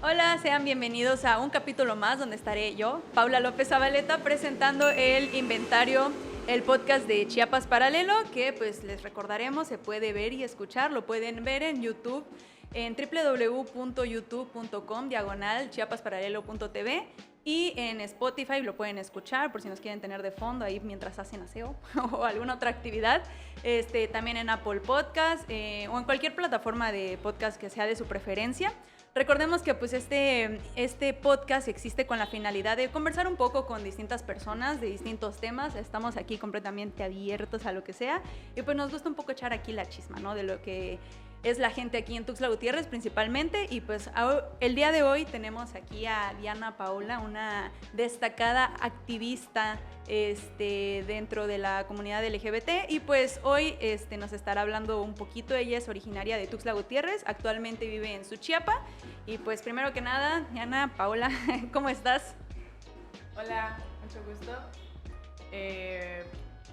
Hola, sean bienvenidos a un capítulo más donde estaré yo, Paula López Zabaleta, presentando el inventario, el podcast de Chiapas Paralelo, que pues les recordaremos, se puede ver y escuchar, lo pueden ver en YouTube, en www.youtube.com/chiapasparalelo.tv y en Spotify lo pueden escuchar por si nos quieren tener de fondo ahí mientras hacen aseo o alguna otra actividad. También en Apple Podcast o en cualquier plataforma de podcast que sea de su preferencia. Recordemos que pues este podcast existe con la finalidad de conversar un poco con distintas personas de distintos temas. Estamos aquí completamente abiertos a lo que sea y pues nos gusta un poco echar aquí la chisma, ¿no? De lo que es la gente aquí en Tuxtla Gutiérrez principalmente. Y pues el día de hoy tenemos aquí a Diana Paola, una destacada activista dentro de la comunidad LGBT, y pues hoy nos estará hablando un poquito. Ella es originaria de Tuxtla Gutiérrez, actualmente vive en Suchiapa. Y pues primero que nada, Diana Paola, ¿cómo estás? Hola, mucho gusto.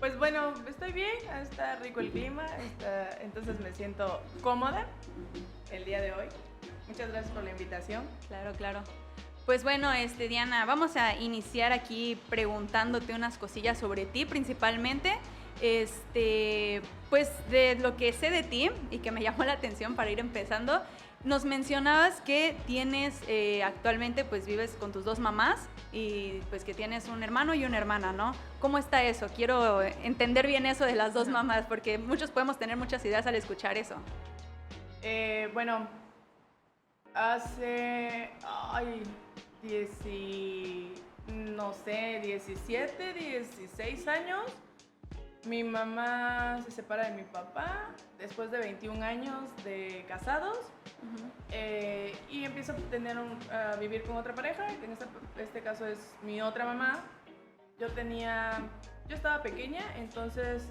Pues bueno, estoy bien, está rico el clima, entonces me siento cómoda el día de hoy. Muchas gracias por la invitación. Claro, claro. Pues bueno, Diana, vamos a iniciar aquí preguntándote unas cosillas sobre ti, principalmente, pues de lo que sé de ti y que me llamó la atención para ir empezando. Nos mencionabas que tienes, actualmente pues vives con tus dos mamás y pues que tienes un hermano y una hermana, ¿no? ¿Cómo está eso? Quiero entender bien eso de las dos mamás, porque muchos podemos tener muchas ideas al escuchar eso. Bueno, hace, no sé, 17, 16 años, mi mamá se separa de mi papá después de 21 años de casados. Y empiezo a vivir con otra pareja, que en este caso es mi otra mamá. Yo estaba pequeña, entonces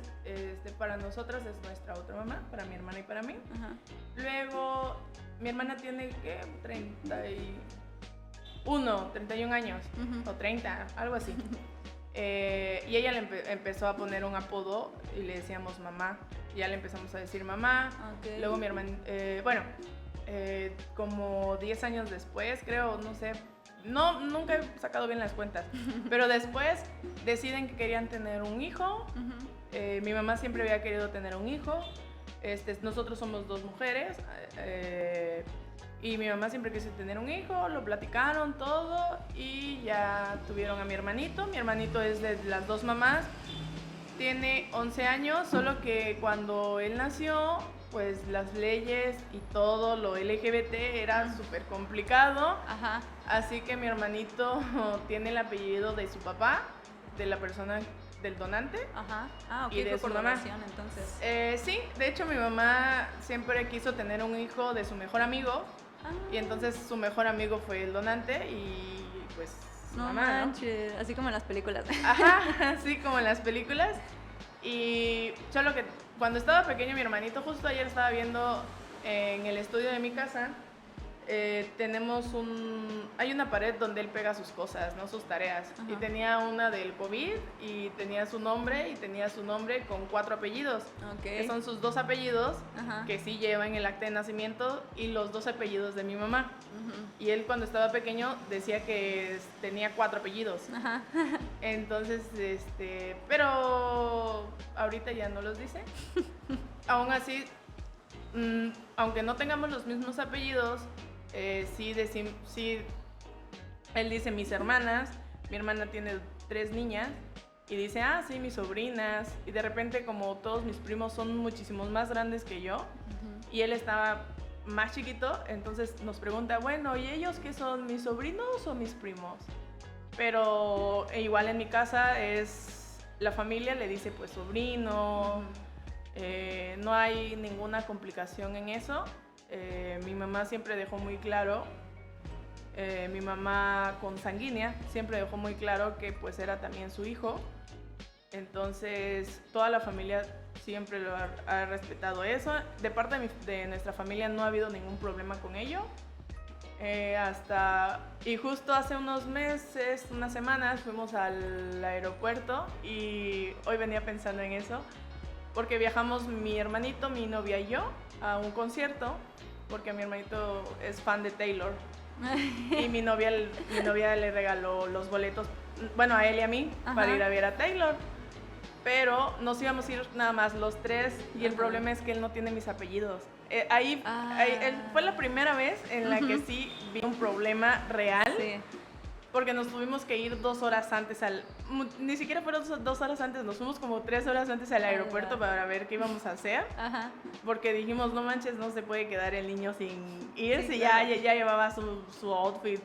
para nosotras es nuestra otra mamá, para mi hermana y para mí. Ajá. Luego mi hermana tiene, ¿qué? 31 años, o 30, algo así. Y ella le empezó a poner un apodo y le decíamos mamá. Y ya le empezamos a decir mamá. Okay. Luego mi hermana, como 10 años después, creo, no sé, nunca he sacado bien las cuentas, pero después deciden que querían tener un hijo. Mi mamá siempre había querido tener un hijo. Nosotros somos dos mujeres. Y mi mamá siempre quiso tener un hijo, lo platicaron todo y ya tuvieron a mi hermanito. Mi hermanito es de las dos mamás, tiene 11 años, solo que cuando él nació, pues las leyes y todo lo LGBT era súper complicado. Ajá. Así que mi hermanito tiene el apellido de su papá, de la persona del donante. Ajá. Ah, ok, y de fue su por mamá. donación entonces. Sí, de hecho mi mamá siempre quiso tener un hijo de su mejor amigo. Y entonces su mejor amigo fue el donante y pues su No mamá, manches, ¿no? Así como en las películas. Ajá, así como en las películas. Y solo que cuando estaba pequeño mi hermanito, justo ayer estaba viendo en el estudio de mi casa, hay una pared donde él pega sus cosas, ¿no? Sus tareas. Ajá. Y tenía una del COVID y tenía su nombre con 4 apellidos. Okay. Que son sus 2 apellidos. Ajá. Que sí llevan el acta de nacimiento y los 2 apellidos de mi mamá. Uh-huh. Y él cuando estaba pequeño decía que tenía 4 apellidos. Ajá. Entonces, pero ahorita ya no los dice. Aún así, aunque no tengamos los mismos apellidos, sí, él dice mis hermanas. Mi hermana tiene 3 niñas y dice, sí, mis sobrinas. Y de repente, como todos mis primos son muchísimos más grandes que yo, y él estaba más chiquito, entonces nos pregunta, bueno, ¿y ellos qué son, mis sobrinos o mis primos? Pero igual en mi casa la familia le dice pues sobrino. No hay ninguna complicación en eso. Mi mamá siempre dejó muy claro, mi mamá consanguínea siempre dejó muy claro que pues era también su hijo. Entonces toda la familia siempre lo ha respetado eso. De parte de nuestra familia no ha habido ningún problema con ello. Y justo hace unos meses, unas semanas, fuimos al aeropuerto y hoy venía pensando en eso, porque viajamos mi hermanito, mi novia y yo a un concierto, porque mi hermanito es fan de Taylor. Y mi novia le regaló los boletos, bueno, a él y a mí, para ir a ver a Taylor. Pero nos íbamos a ir nada más los tres y el problema es que él no tiene mis apellidos. Ahí fue la primera vez en la que sí vi un problema real. Sí. Porque nos tuvimos que ir 2 horas antes ni siquiera fueron 2 horas antes, nos fuimos como 3 horas antes al aeropuerto para ver qué íbamos a hacer. Ajá. Porque dijimos, no manches, no se puede quedar el niño sin ir, si claro. ya llevaba su outfit,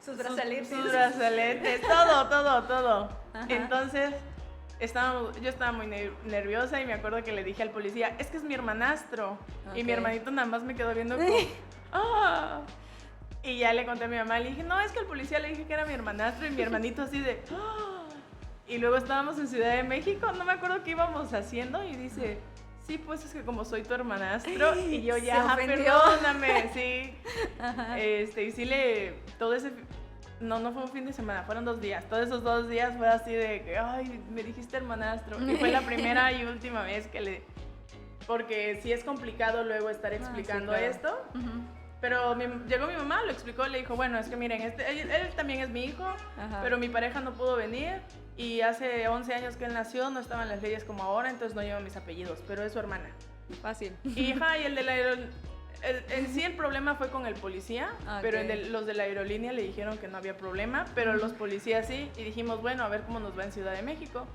sus brazaletes, todo. Ajá. Entonces, yo estaba muy nerviosa y me acuerdo que le dije al policía, es que es mi hermanastro. Okay. Y mi hermanito nada más me quedó viendo como, ¡ah! Y ya le conté a mi mamá, le dije, no, es que al policía le dije que era mi hermanastro y mi hermanito así de... ¡Oh! Y luego estábamos en Ciudad de México, no me acuerdo qué íbamos haciendo y dice, sí, pues es que como soy tu hermanastro y yo ya, perdóname, sí. Ajá. Y sí todo ese... No fue un fin de semana, fueron 2 días. Todos esos 2 días fue así de que, ay, me dijiste hermanastro. Y fue la primera y última vez que porque sí es complicado luego estar explicando sí, claro. esto. Uh-huh. Pero llegó mi mamá, lo explicó, le dijo, bueno, es que miren, él también es mi hijo, ajá. pero mi pareja no pudo venir y hace 11 años que él nació, no estaban las leyes como ahora, entonces no lleva mis apellidos, pero es su hermana. Fácil. Y el de la en sí el problema fue con el policía, okay. pero los de la aerolínea le dijeron que no había problema, pero los policías sí, y dijimos, bueno, a ver cómo nos va en Ciudad de México.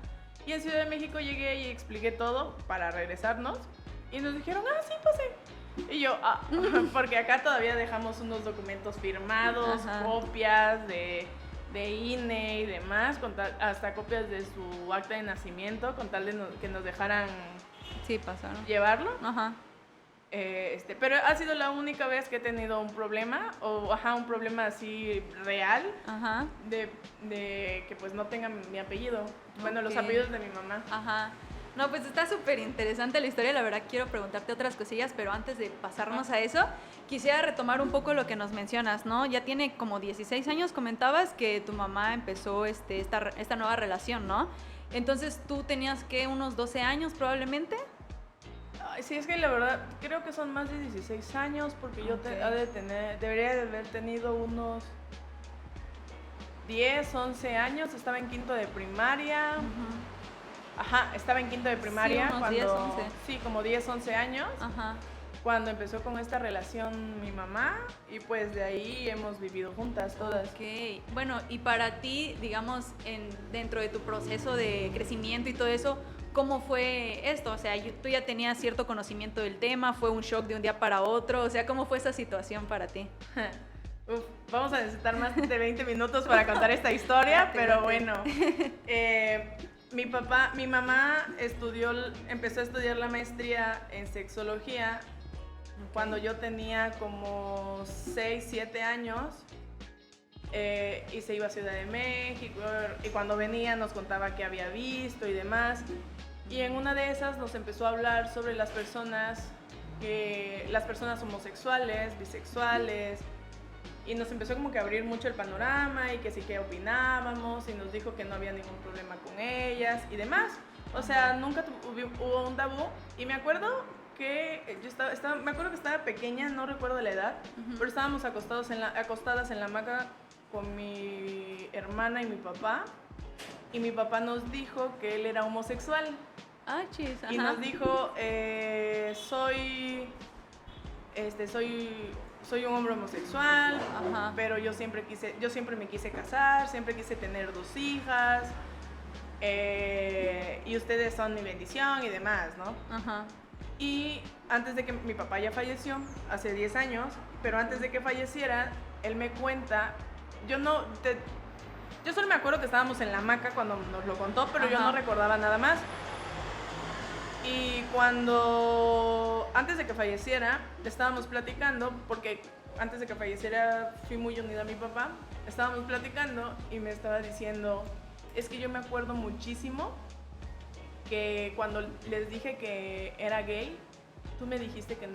Y en Ciudad de México llegué y expliqué todo para regresarnos, y nos dijeron, sí, pase. Y yo, porque acá todavía dejamos unos documentos firmados, ajá. copias de INE y demás, hasta copias de su acta de nacimiento, con tal de que nos dejaran sí, pasaron. Llevarlo. Ajá. Pero ha sido la única vez que he tenido un problema, un problema así real, ajá. de que pues no tenga mi apellido, bueno, okay. los apellidos de mi mamá. Ajá. No, pues está súper interesante la historia, la verdad quiero preguntarte otras cosillas, pero antes de pasarnos a eso, quisiera retomar un poco lo que nos mencionas, ¿no? Ya tiene como 16 años, comentabas que tu mamá empezó esta nueva relación, ¿no? Entonces, ¿tú tenías, unos 12 años probablemente? Ay, sí, es que la verdad creo que son más de 16 años, porque yo debería de haber tenido unos 10, 11 años, estaba en quinto de primaria. Uh-huh. Ajá, estaba en quinto de primaria, sí, cuando 10, 11. Sí, como 10, 11 años, ajá. cuando empezó con esta relación mi mamá, y pues de ahí hemos vivido juntas todas. Ok, bueno, y para ti, digamos, dentro de tu proceso de crecimiento y todo eso, ¿cómo fue esto? O sea, tú ya tenías cierto conocimiento del tema, ¿fue un shock de un día para otro? O sea, ¿cómo fue esa situación para ti? Vamos a necesitar más de 20 minutos para contar esta historia, pero bueno. Mi mamá empezó a estudiar la maestría en sexología cuando yo tenía como 6, 7 años y se iba a Ciudad de México y cuando venía nos contaba qué había visto y demás. Y en una de esas nos empezó a hablar sobre las personas homosexuales, bisexuales, y nos empezó como que a abrir mucho el panorama y que sí que opinábamos y nos dijo que no había ningún problema con ellas y demás. O sea, nunca hubo un tabú. Y me acuerdo que me acuerdo que estaba pequeña, no recuerdo la edad, uh-huh. pero estábamos acostadas en la hamaca con mi hermana y mi papá. Y mi papá nos dijo que él era homosexual. Ah, chis, ajá. Y nos dijo, soy un hombre homosexual, ajá. pero yo siempre me quise casar, siempre quise tener 2 hijas, y ustedes son mi bendición y demás, ¿no? Ajá. Y antes de que mi papá ya falleció, hace 10 años, pero antes de que falleciera, él me cuenta, yo solo me acuerdo que estábamos en la hamaca cuando nos lo contó, pero ajá. yo no recordaba nada más. Y antes de que falleciera, estábamos platicando, porque antes de que falleciera fui muy unida a mi papá, estábamos platicando y me estaba diciendo, es que yo me acuerdo muchísimo que cuando les dije que era gay, tú me dijiste que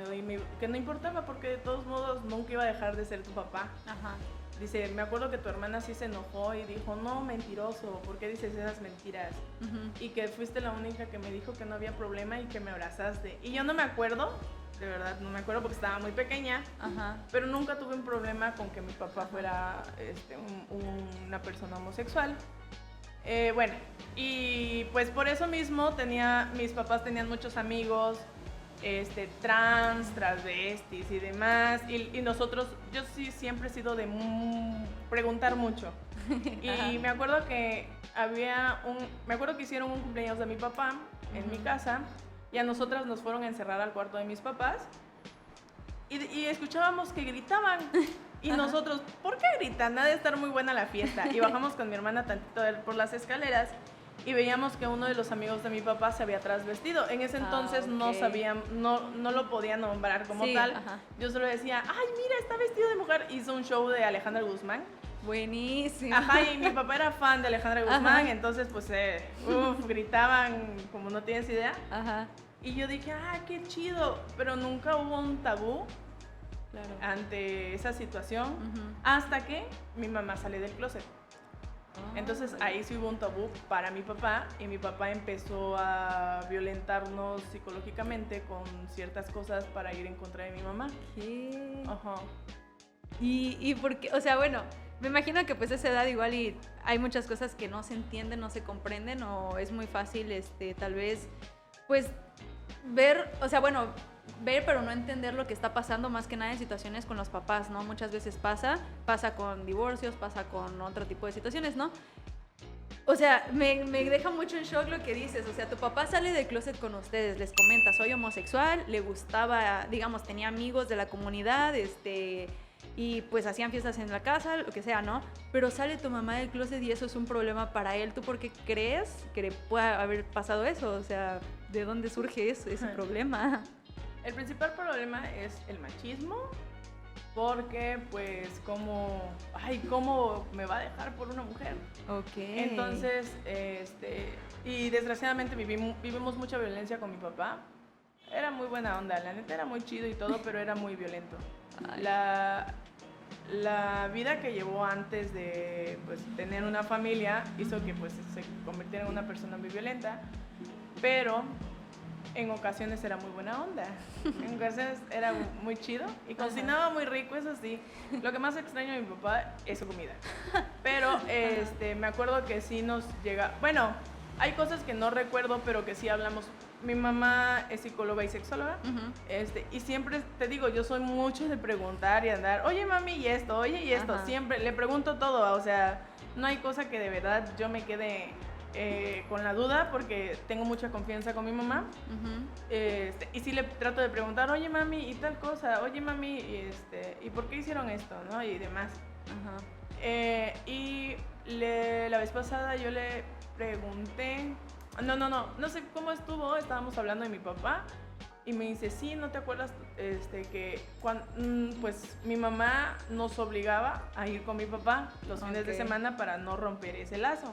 no importaba porque de todos modos nunca iba a dejar de ser tu papá. Ajá. Dice, me acuerdo que tu hermana sí se enojó y dijo, no, mentiroso, ¿por qué dices esas mentiras? Uh-huh. Y que fuiste la única que me dijo que no había problema y que me abrazaste. Y yo no me acuerdo de verdad no me acuerdo porque estaba muy pequeña, Ajá. pero nunca tuve un problema con que mi papá fuera una persona homosexual. Bueno, y pues por eso mismo mis papás tenían muchos amigos trans, transvestis y demás, y nosotros, yo sí siempre he sido de preguntar mucho. Y me acuerdo que hicieron un cumpleaños de mi papá en mi casa, y a nosotras nos fueron a encerrar al cuarto de mis papás, y escuchábamos que gritaban. Y nosotros, ¿por qué gritan? Ha de estar muy buena la fiesta. Y bajamos con mi hermana tantito por las escaleras y veíamos que uno de los amigos de mi papá se había trasvestido. En ese entonces no sabían, no lo podía nombrar como tal. Ajá. Yo solo decía, ay, mira, está vestido de mujer. Hizo un show de Alejandra Guzmán. Buenísimo. Ajá, y mi papá era fan de Alejandra Guzmán, entonces pues gritaban como no tienes idea. Ajá. Y yo dije, qué chido, pero nunca hubo un tabú. Claro. Ante esa situación, hasta que mi mamá sale del closet. Entonces ahí sí hubo un tabú para mi papá, y mi papá empezó a violentarnos psicológicamente con ciertas cosas para ir en contra de mi mamá. ¿Qué? Ajá. ¿Y por qué? O sea, bueno, me imagino que pues a esa edad igual y hay muchas cosas que no se entienden, no se comprenden, o es muy fácil tal vez pues ver, o sea, bueno, ver pero no entender lo que está pasando, más que nada en situaciones con los papás, ¿no? Muchas veces pasa con divorcios, pasa con otro tipo de situaciones, ¿no? O sea, me deja mucho en shock lo que dices. O sea, tu papá sale del closet con ustedes, les comenta, soy homosexual, le gustaba, digamos, tenía amigos de la comunidad, y pues hacían fiestas en la casa, lo que sea, ¿no? Pero sale tu mamá del closet y eso es un problema para él. ¿Tú por qué crees que le pueda haber pasado eso? O sea, ¿de dónde surge ese problema? El principal problema es el machismo, porque pues ¿cómo me va a dejar por una mujer? Ok. Entonces, y desgraciadamente vivimos mucha violencia con mi papá. Era muy buena onda, la neta era muy chido y todo, pero era muy violento. La vida que llevó antes de pues, tener una familia hizo que pues, se convirtiera en una persona muy violenta, pero en ocasiones era muy buena onda, en ocasiones era muy chido y cocinaba muy rico, eso sí. Lo que más extraño de mi papá es su comida, pero me acuerdo que sí nos llega, bueno, hay cosas que no recuerdo, pero que sí hablamos. Mi mamá es psicóloga y sexóloga, y siempre te digo, yo soy mucho de preguntar y andar, oye mami, y esto, oye, y esto, siempre le pregunto todo, o sea, no hay cosa que de verdad yo me quede con la duda, porque tengo mucha confianza con mi mamá, y sí le trato de preguntar, oye mami, y tal cosa, oye mami, y ¿por qué hicieron esto, no? Y demás. Y la vez pasada yo le pregunté, no sé cómo estuvo, estábamos hablando de mi papá, y me dice, sí, ¿no te acuerdas que pues mi mamá nos obligaba a ir con mi papá los fines de semana para no romper ese lazo?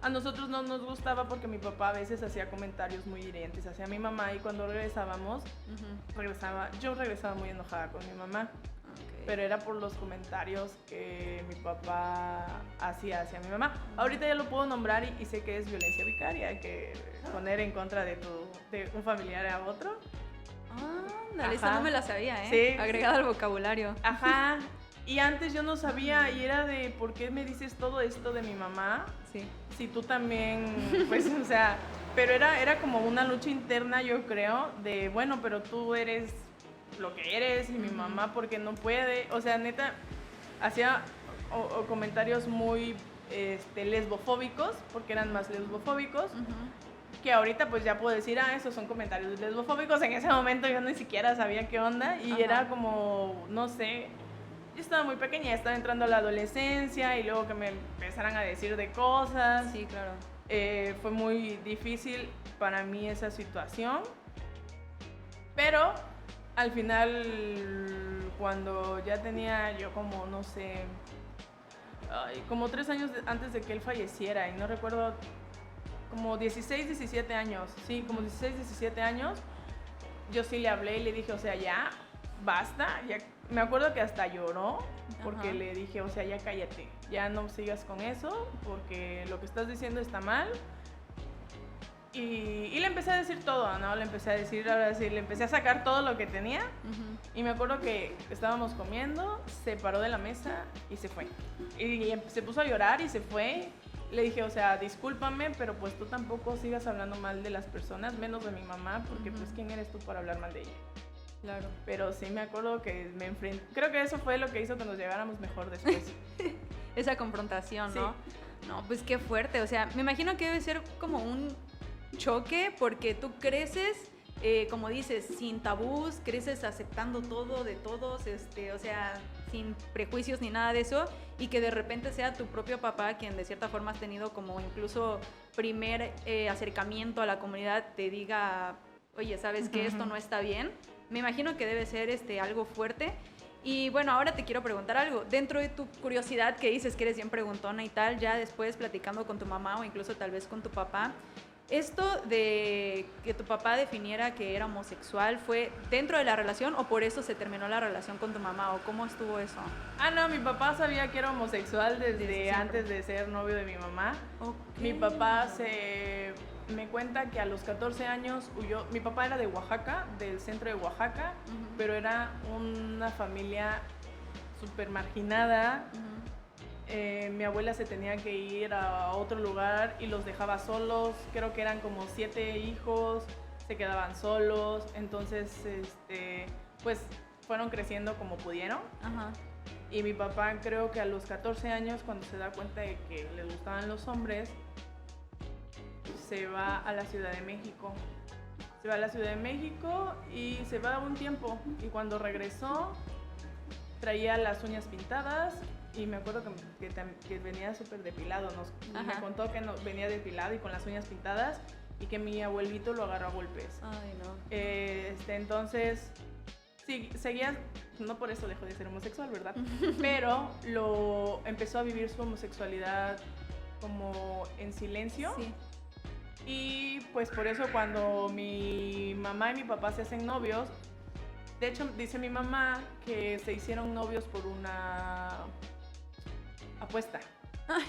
A nosotros no nos gustaba porque mi papá a veces hacía comentarios muy hirientes hacia mi mamá, y cuando regresábamos, yo regresaba muy enojada con mi mamá. Pero era por los comentarios que mi papá hacía hacia mi mamá. Ahorita ya lo puedo nombrar y sé que es violencia vicaria, que poner en contra de un familiar a otro. Esa no me la sabía, ¿eh? Sí. Agregada al vocabulario. Ajá. Y antes yo no sabía, y era de, ¿por qué me dices todo esto de mi mamá? Sí. Si tú también, pues, o sea, pero era como una lucha interna, yo creo, de, bueno, pero tú eres lo que eres, y mi mamá porque no puede, o sea, neta, hacía comentarios muy lesbofóbicos, porque eran más lesbofóbicos, que ahorita pues ya puedo decir, esos son comentarios lesbofóbicos. En ese momento yo ni siquiera sabía qué onda, y era como, no sé, yo estaba muy pequeña, estaba entrando a la adolescencia, y luego que me empezaran a decir de cosas. Sí, claro. Fue muy difícil para mí esa situación, pero al final, cuando ya tenía yo como, no sé, como 3 años antes de que él falleciera, y no recuerdo, como 16, 17 años, sí, como 16, 17 años, yo sí le hablé y le dije, o sea, ya, basta, ya. Me acuerdo que hasta lloró, porque le dije, o sea, ya cállate, ya no sigas con eso, porque lo que estás diciendo está mal. Y le empecé a decir todo, ¿no? Le empecé a decir, ahora sí, le empecé a sacar todo lo que tenía. Y me acuerdo que estábamos comiendo, se paró de la mesa y se fue. Y se puso a llorar y se fue. Le dije, o sea, discúlpame, pero pues tú tampoco sigas hablando mal de las personas, menos de mi mamá, porque pues ¿quién eres tú para hablar mal de ella? Claro. Pero sí me acuerdo que me enfrenté. Creo que eso fue lo que hizo que nos lleváramos mejor después. Esa confrontación, ¿no? Sí. No, pues qué fuerte. O sea, me imagino que debe ser como un choque porque tú creces, como dices, sin tabús, creces aceptando todo de todos, o sea, sin prejuicios ni nada de eso, y que de repente sea tu propio papá quien de cierta forma has tenido como incluso primer acercamiento a la comunidad, te diga, oye, ¿sabes qué? Esto no está bien. Me imagino que debe ser algo fuerte. Y bueno, ahora te quiero preguntar algo. Dentro de tu curiosidad que dices que eres bien preguntona y tal, ya después platicando con tu mamá o incluso tal vez con tu papá, ¿esto de que tu papá definiera que era homosexual fue dentro de la relación o por eso se terminó la relación con tu mamá o cómo estuvo eso? Ah, no, mi papá sabía que era homosexual desde antes de ser novio de mi mamá. Okay. Mi papá me cuenta que a los 14 años huyó. Mi papá era de Oaxaca, del centro de Oaxaca, pero era una familia súper marginada. Mi abuela se tenía que ir a otro lugar y los dejaba solos. Creo que eran como 7 hijos, se quedaban solos. Entonces, pues fueron creciendo como pudieron. Y mi papá creo que a los 14 años, cuando se da cuenta de que le gustaban los hombres, se va a la Ciudad de México. Se va a la Ciudad de México y se va un tiempo. Y cuando regresó, traía las uñas pintadas. Y me acuerdo que venía súper depilado. Me contó que venía depilado y con las uñas pintadas. Y que mi abuelito lo agarró a golpes. Ay, no. Entonces, sí, seguía. No por eso dejó de ser homosexual, ¿verdad? Pero empezó a vivir su homosexualidad como en silencio. Sí. Y pues por eso cuando mi mamá y mi papá se hacen novios, de hecho dice mi mamá que se hicieron novios por una apuesta. Ay,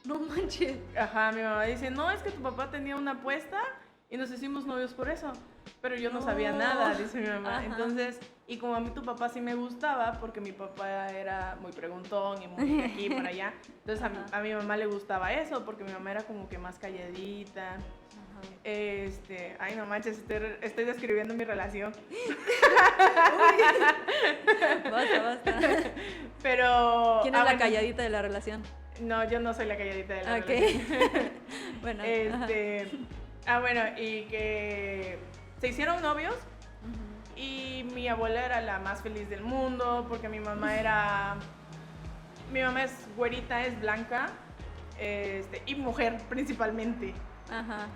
no manches. Ajá, mi mamá dice, no, es que tu papá tenía una apuesta y nos hicimos novios por eso. Pero yo no sabía nada, dice mi mamá. Ajá. Entonces, y como a mí tu papá sí me gustaba, porque mi papá era muy preguntón y muy de aquí para allá. Entonces a mi mamá le gustaba eso, porque mi mamá era como que más calladita. Ay, no manches, estoy describiendo mi relación. Basta. Pero... ¿Quién es la calladita de la relación? No, yo no soy la calladita de la relación. Bueno. Bueno, y que se hicieron novios. Y mi abuela era la más feliz del mundo, porque mi mamá es güerita, es blanca, y mujer principalmente. Ajá.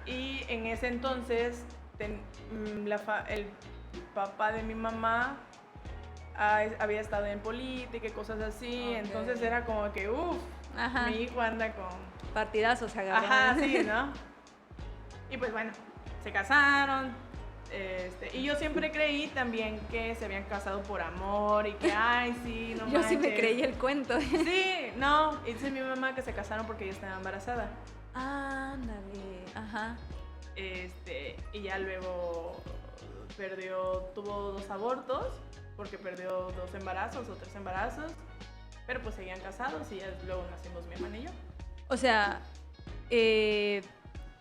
Y en ese entonces el papá de mi mamá había estado en política y cosas así. Okay. Entonces era como que, mi hijo anda con... partidazos se agarraron. Ajá, sí, ¿no? Y pues bueno, se casaron. Y yo siempre creí también que se habían casado por amor y que, ay, sí, no manches. Yo sí me creí el cuento. Sí, no. Y dice mi mamá que se casaron porque ella estaba embarazada. Ándale, ajá. Y ya luego tuvo 2 abortos, porque perdió 2 embarazos o 3 embarazos, pero pues seguían casados y ya luego nacimos mi hermana y yo. O sea,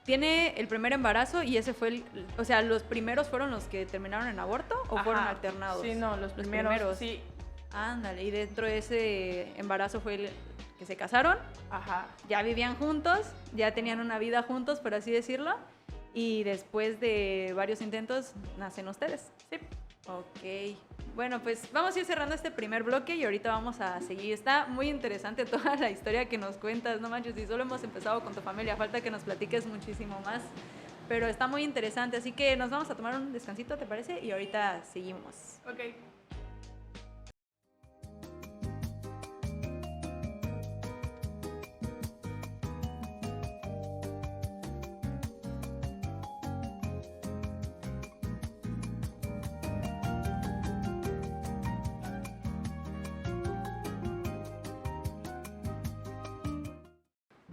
tiene el primer embarazo y ese fue o sea, ¿los primeros fueron los que terminaron en aborto o fueron alternados? Sí, no, los primeros. Sí. Ándale, y dentro de ese embarazo fue el que se casaron. Ajá. Ya vivían juntos, ya tenían una vida juntos, por así decirlo, y después de varios intentos nacen ustedes. Sí. Ok. Bueno, pues vamos a ir cerrando este primer bloque y ahorita vamos a seguir. Está muy interesante toda la historia que nos cuentas, no manches, y solo hemos empezado con tu familia, falta que nos platiques muchísimo más, pero está muy interesante, así que nos vamos a tomar un descansito, ¿te parece? Y ahorita seguimos. Ok.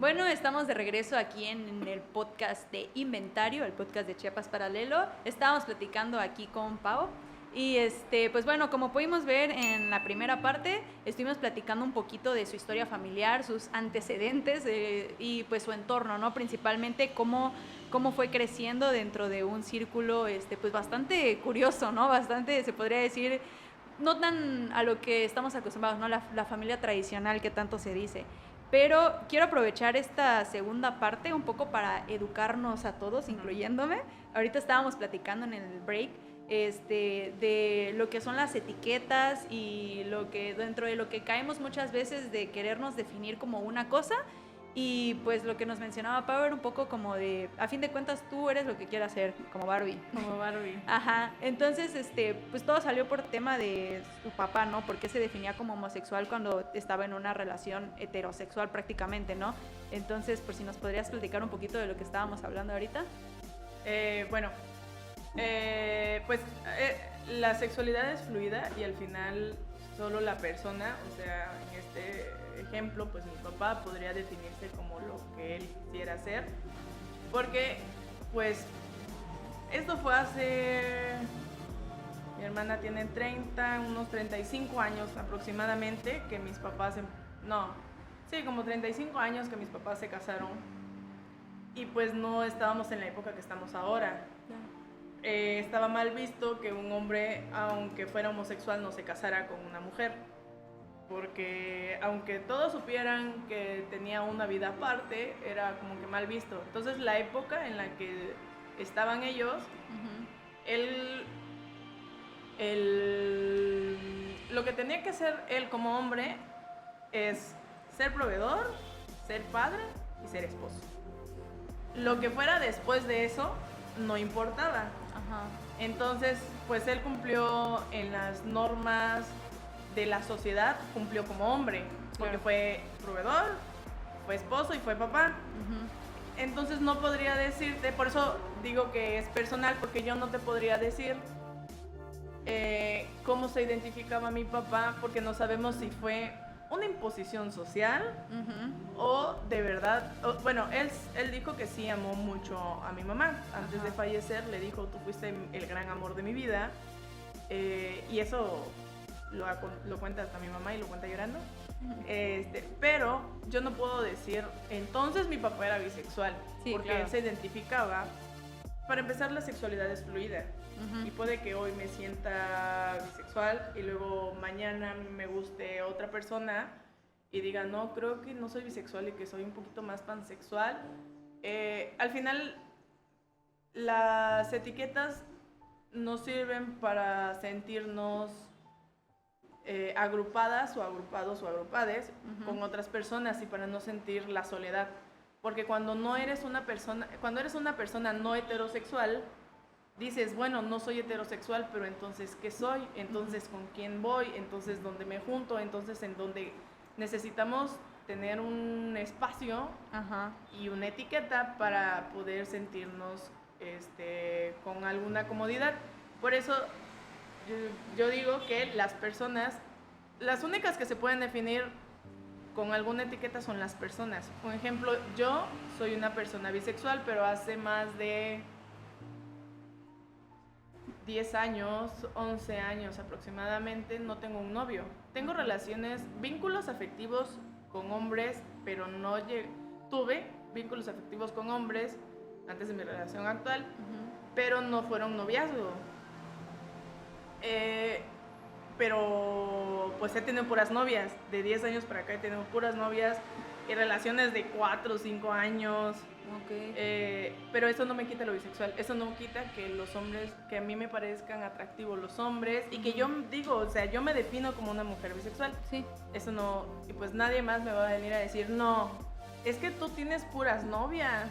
Bueno, estamos de regreso aquí en el podcast de Inventario, el podcast de Chiapas Paralelo. Estábamos platicando aquí con Pau. Y pues bueno, como pudimos ver en la primera parte, estuvimos platicando un poquito de su historia familiar, sus antecedentes y pues su entorno, ¿no? Principalmente cómo fue creciendo dentro de un círculo pues bastante curioso, ¿no? Bastante, se podría decir, no tan a lo que estamos acostumbrados, ¿no? La familia tradicional que tanto se dice. Pero quiero aprovechar esta segunda parte un poco para educarnos a todos, incluyéndome. Ahorita estábamos platicando en el break de lo que son las etiquetas y dentro de lo que caemos muchas veces de querernos definir como una cosa, y pues lo que nos mencionaba Pau era un poco como de, a fin de cuentas tú eres lo que quieras ser, como Barbie. Como Barbie. Ajá, entonces pues todo salió por tema de su papá, ¿no? Porque se definía como homosexual cuando estaba en una relación heterosexual prácticamente, ¿no? Entonces, por si nos podrías platicar un poquito de lo que estábamos hablando ahorita. Pues la sexualidad es fluida y al final solo la persona, o sea, en este ejemplo, pues mi papá podría definirse como lo que él quisiera ser, porque pues esto fue hace, mi hermana tiene 30, unos 35 años aproximadamente que mis papás, como 35 años que mis papás se casaron y pues no estábamos en la época que estamos ahora. Estaba mal visto que un hombre, aunque fuera homosexual, no se casara con una mujer, porque aunque todos supieran que tenía una vida aparte, era como que mal visto. Entonces la época en la que estaban ellos, lo que tenía que hacer él como hombre es ser proveedor, ser padre y ser esposo. Lo que fuera después de eso no importaba. Ajá. Entonces, pues él cumplió en las normas de la sociedad, cumplió como hombre, porque fue proveedor, fue esposo y fue papá. Entonces no podría decirte, por eso digo que es personal, porque yo no te podría decir cómo se identificaba mi papá, porque no sabemos si fue una imposición social o de verdad, bueno, él dijo que sí amó mucho a mi mamá. Antes de fallecer le dijo, tú fuiste el gran amor de mi vida, y eso lo cuenta hasta mi mamá y lo cuenta llorando. Pero yo no puedo decir, entonces mi papá era bisexual, porque él se identificaba. Para empezar, la sexualidad es fluida. Y puede que hoy me sienta bisexual y luego mañana me guste otra persona y diga, no, creo que no soy bisexual y que soy un poquito más pansexual. Al final, las etiquetas nos sirven para sentirnos agrupadas o agrupados o agrupades con otras personas y para no sentir la soledad. Porque cuando eres una persona no heterosexual, dices, bueno, no soy heterosexual, pero entonces, ¿qué soy? Entonces, ¿con quién voy? Entonces, ¿dónde me junto? Entonces, ¿en dónde necesitamos tener un espacio y una etiqueta para poder sentirnos con alguna comodidad? Por eso, yo digo que las personas, las únicas que se pueden definir con alguna etiqueta son las personas. Por ejemplo, yo soy una persona bisexual, pero hace más de 10 años, 11 años aproximadamente, no tengo un novio. Tengo vínculos afectivos con hombres, pero tuve vínculos afectivos con hombres antes de mi relación actual, pero no fueron noviazgo. Pero pues he tenido puras novias, de 10 años para acá he tenido puras novias y relaciones de 4 o 5 años. Pero eso no me quita lo bisexual, eso no quita que los hombres, que a mí me parezcan atractivos los hombres y que yo digo, o sea, yo me defino como una mujer bisexual. Sí. Eso no, y pues nadie más me va a venir a decir, no, es que tú tienes puras novias.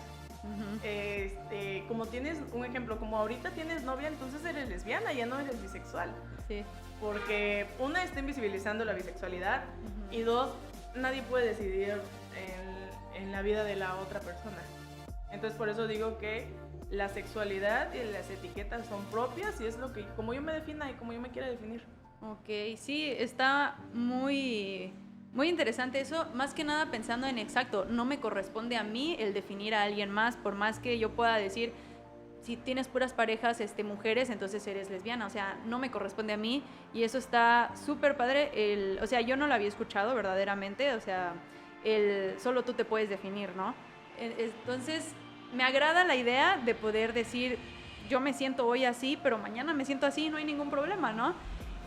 Como tienes un ejemplo, como ahorita tienes novia, entonces eres lesbiana, ya no eres bisexual. Sí. Porque una, está invisibilizando la bisexualidad y dos, nadie puede decidir en la vida de la otra persona. Entonces por eso digo que la sexualidad y las etiquetas son propias y es como yo me defina y como yo me quiera definir. Ok, sí, está muy Muy interesante eso, más que nada pensando en exacto, no me corresponde a mí el definir a alguien más, por más que yo pueda decir, si tienes puras parejas mujeres, entonces eres lesbiana, o sea, no me corresponde a mí y eso está súper padre, o sea, yo no lo había escuchado verdaderamente, o sea, solo tú te puedes definir, ¿no? Entonces, me agrada la idea de poder decir, yo me siento hoy así, pero mañana me siento así, no hay ningún problema, ¿no?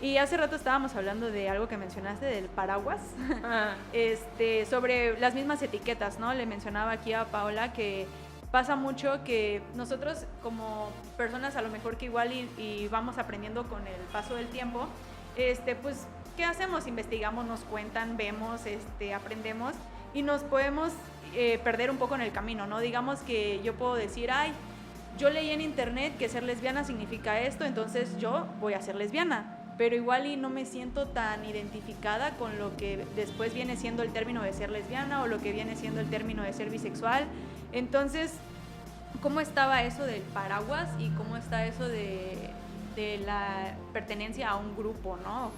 Y hace rato estábamos hablando de algo que mencionaste, del paraguas, sobre las mismas etiquetas, ¿no? Le mencionaba aquí a Paola que pasa mucho que nosotros como personas a lo mejor que igual y vamos aprendiendo con el paso del tiempo, pues, ¿qué hacemos? Investigamos, nos cuentan, vemos, aprendemos y nos podemos perder un poco en el camino, ¿no? Digamos que yo puedo decir, ay, yo leí en internet que ser lesbiana significa esto, entonces yo voy a ser lesbiana. Pero igual y no me siento tan identificada con lo que después viene siendo el término de ser lesbiana o lo que viene siendo el término de ser bisexual. Entonces, ¿cómo estaba eso del paraguas y cómo está eso de la pertenencia a un grupo, ¿no?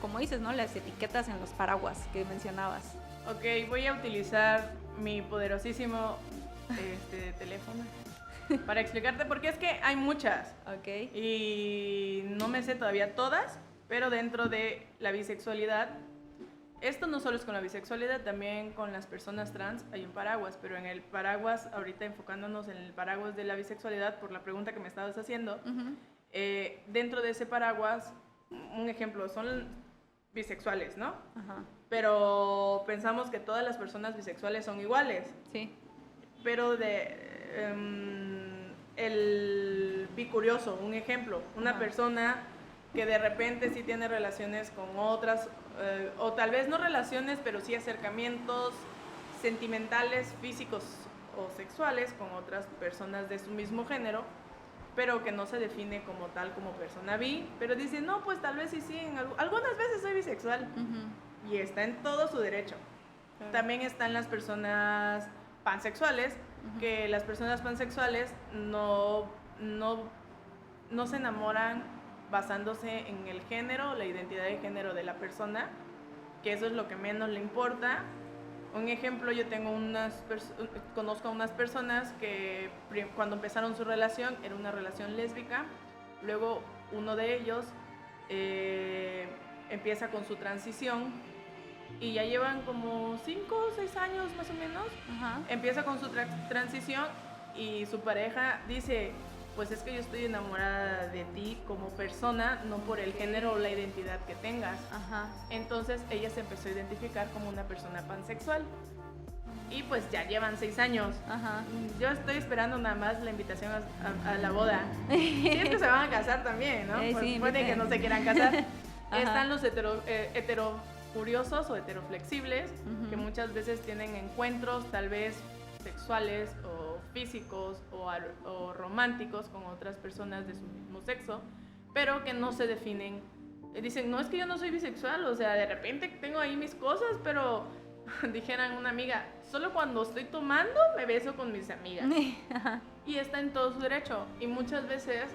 Como dices, ¿no? Las etiquetas en los paraguas que mencionabas. Ok, voy a utilizar mi poderosísimo teléfono para explicarte, porque es que hay muchas. Ok. Y no me sé todavía todas, pero dentro de la bisexualidad, esto no solo es con la bisexualidad, también con las personas trans hay un paraguas, pero en el paraguas, ahorita enfocándonos en el paraguas de la bisexualidad, por la pregunta que me estabas haciendo, dentro de ese paraguas, un ejemplo, son bisexuales, ¿no? Ajá. Pero pensamos que todas las personas bisexuales son iguales. Sí. Pero el bicurioso, un ejemplo, una persona que de repente sí tiene relaciones con otras, o tal vez no relaciones, pero sí acercamientos sentimentales, físicos o sexuales con otras personas de su mismo género, pero que no se define como tal, como persona bi, pero dice, no, pues tal vez sí, algunas veces soy bisexual, y está en todo su derecho. También están las personas pansexuales, que las personas pansexuales no se enamoran basándose en el género, la identidad de género de la persona, que eso es lo que menos le importa. Un ejemplo, yo tengo conozco a unas personas que cuando empezaron su relación era una relación lésbica, luego uno de ellos empieza con su transición y ya llevan como 5 o 6 años más o menos. Empieza con su transición y su pareja dice, pues es que yo estoy enamorada de ti como persona, no por el género o la identidad que tengas. Entonces ella se empezó a identificar como una persona pansexual y pues ya llevan 6 años. Yo estoy esperando nada más la invitación a la boda. Si es que se van a casar también, ¿no? Pues sí, puede que no se quieran casar. Están los heterofuriosos o heteroflexibles, que muchas veces tienen encuentros tal vez sexuales o físicos o románticos con otras personas de su mismo sexo, pero que no se definen. Dicen, no, es que yo no soy bisexual, o sea, de repente tengo ahí mis cosas, pero dijeran una amiga, solo cuando estoy tomando me beso con mis amigas. Y está en todo su derecho. Y muchas veces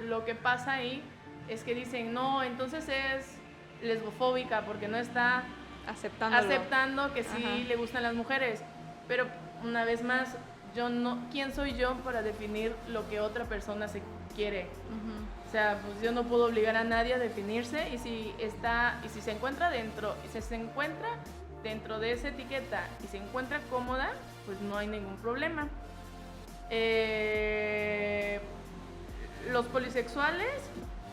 lo que pasa ahí es que dicen, no, entonces es lesbofóbica porque no está aceptando que sí le gustan las mujeres. Pero una vez más, ¿quién soy yo para definir lo que otra persona se quiere? O sea, pues yo no puedo obligar a nadie a definirse, y si se encuentra dentro de esa etiqueta y se encuentra cómoda, pues no hay ningún problema. Los polisexuales,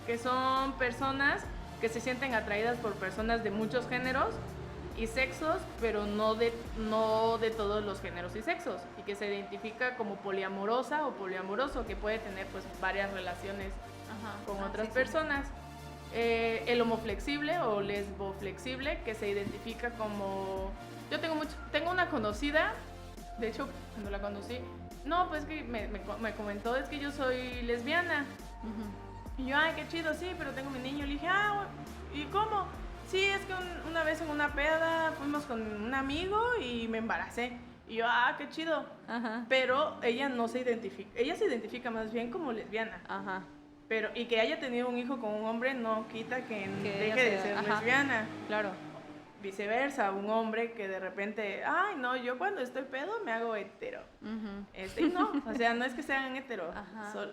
que son personas que se sienten atraídas por personas de muchos géneros y sexos, pero no de todos los géneros y sexos, y que se identifica como poliamorosa o poliamoroso, que puede tener pues varias relaciones con otras personas. El homoflexible o lesboflexible, que se identifica como... Yo tengo una conocida, de hecho cuando la conocí, no, pues que me comentó, es que yo soy lesbiana. Y yo, ay, qué chido, sí, pero tengo mi niño. Le dije, ¿y cómo? Sí, es que una vez en una peda fuimos con un amigo y me embaracé. Y yo, qué chido. Pero ella no se identifica, ella se identifica más bien como lesbiana. Pero, y que haya tenido un hijo con un hombre no quita que deje de ser lesbiana. Claro. viceversa, un hombre que de repente, ay, no, yo cuando estoy pedo me hago hetero. Y no, o sea, no es que sean hetero,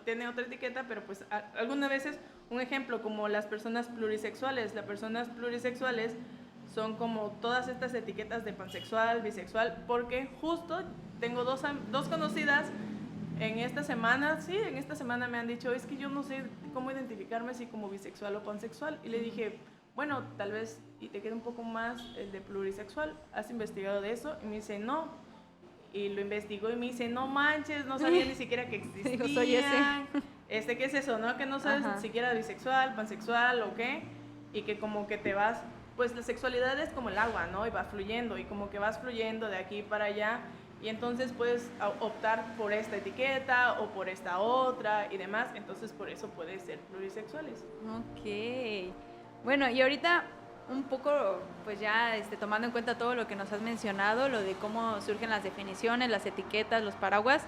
tiene otra etiqueta, pero pues algunas veces, un ejemplo, como las personas plurisexuales. Las personas plurisexuales son como todas estas etiquetas de pansexual, bisexual, porque justo tengo dos conocidas en esta semana me han dicho, es que yo no sé cómo identificarme si como bisexual o pansexual. Y le dije, bueno, tal vez y te queda un poco más el de plurisexual. ¿Has investigado de eso? Y me dice, no. Y lo investigó y me dice, no manches, no sabía ni siquiera que existía. Digo, soy ese. ¿Qué es eso, no? Que no sabes ni siquiera bisexual, pansexual o qué. Y que como que te vas, pues la sexualidad es como el agua, ¿no? Y va fluyendo, y como que vas fluyendo de aquí para allá. Y entonces puedes optar por esta etiqueta o por esta otra y demás. Entonces por eso puedes ser plurisexuales. Ok. Bueno, y ahorita un poco, pues ya tomando en cuenta todo lo que nos has mencionado, lo de cómo surgen las definiciones, las etiquetas, los paraguas,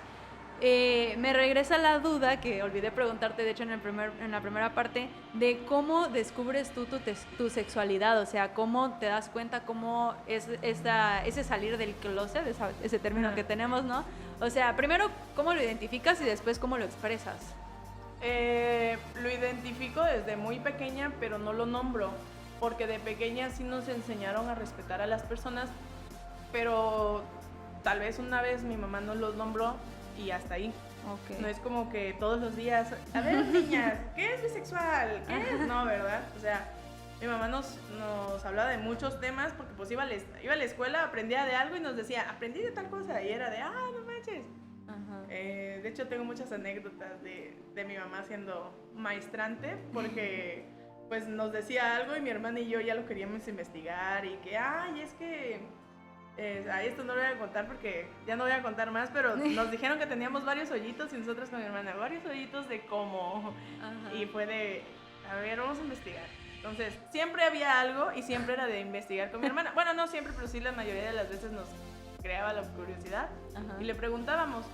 me regresa la duda que olvidé preguntarte, de hecho, en la primera parte, de cómo descubres tú tu sexualidad, o sea, cómo te das cuenta, cómo es ese salir del closet, ese término que tenemos, ¿no? O sea, primero, ¿cómo lo identificas y después cómo lo expresas? Lo identifico desde muy pequeña, pero no lo nombro, porque de pequeña sí nos enseñaron a respetar a las personas, pero tal vez una vez mi mamá no los nombró y hasta ahí. Okay. No es como que todos los días, a ver, niñas, ¿qué es bisexual? ¿Qué es? No, ¿verdad? O sea, mi mamá nos hablaba de muchos temas porque pues iba a la escuela, aprendía de algo y nos decía, aprendí de tal cosa, y era de, no manches. De hecho, tengo muchas anécdotas de mi mamá siendo maestrante, porque pues nos decía algo y mi hermana y yo ya lo queríamos investigar y que, es que esto no lo voy a contar porque ya no voy a contar más, pero nos dijeron que teníamos varios hoyitos y nosotros con mi hermana, varios hoyitos de cómo. Y fue de, a ver, vamos a investigar. Entonces, siempre había algo y siempre era de investigar con mi hermana. Bueno, no siempre, pero sí la mayoría de las veces nos creaba la curiosidad y le preguntábamos.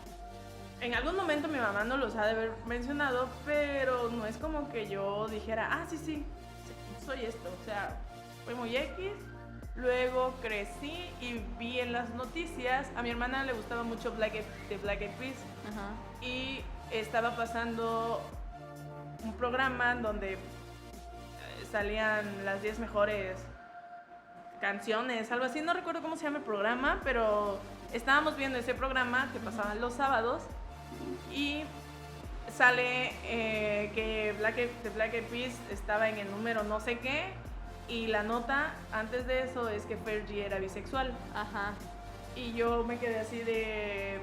En algún momento mi mamá no los ha de haber mencionado, pero no es como que yo dijera, sí, soy esto. O sea, fue muy X. Luego crecí y vi en las noticias, a mi hermana le gustaba mucho Black Eyed Peas y estaba pasando un programa donde salían las 10 mejores canciones, algo así, no recuerdo cómo se llama el programa, pero estábamos viendo ese programa que pasaban los sábados y sale que Black Eyed Peas estaba en el número no sé qué. Y la nota antes de eso es que Fergie era bisexual. Y yo me quedé así de...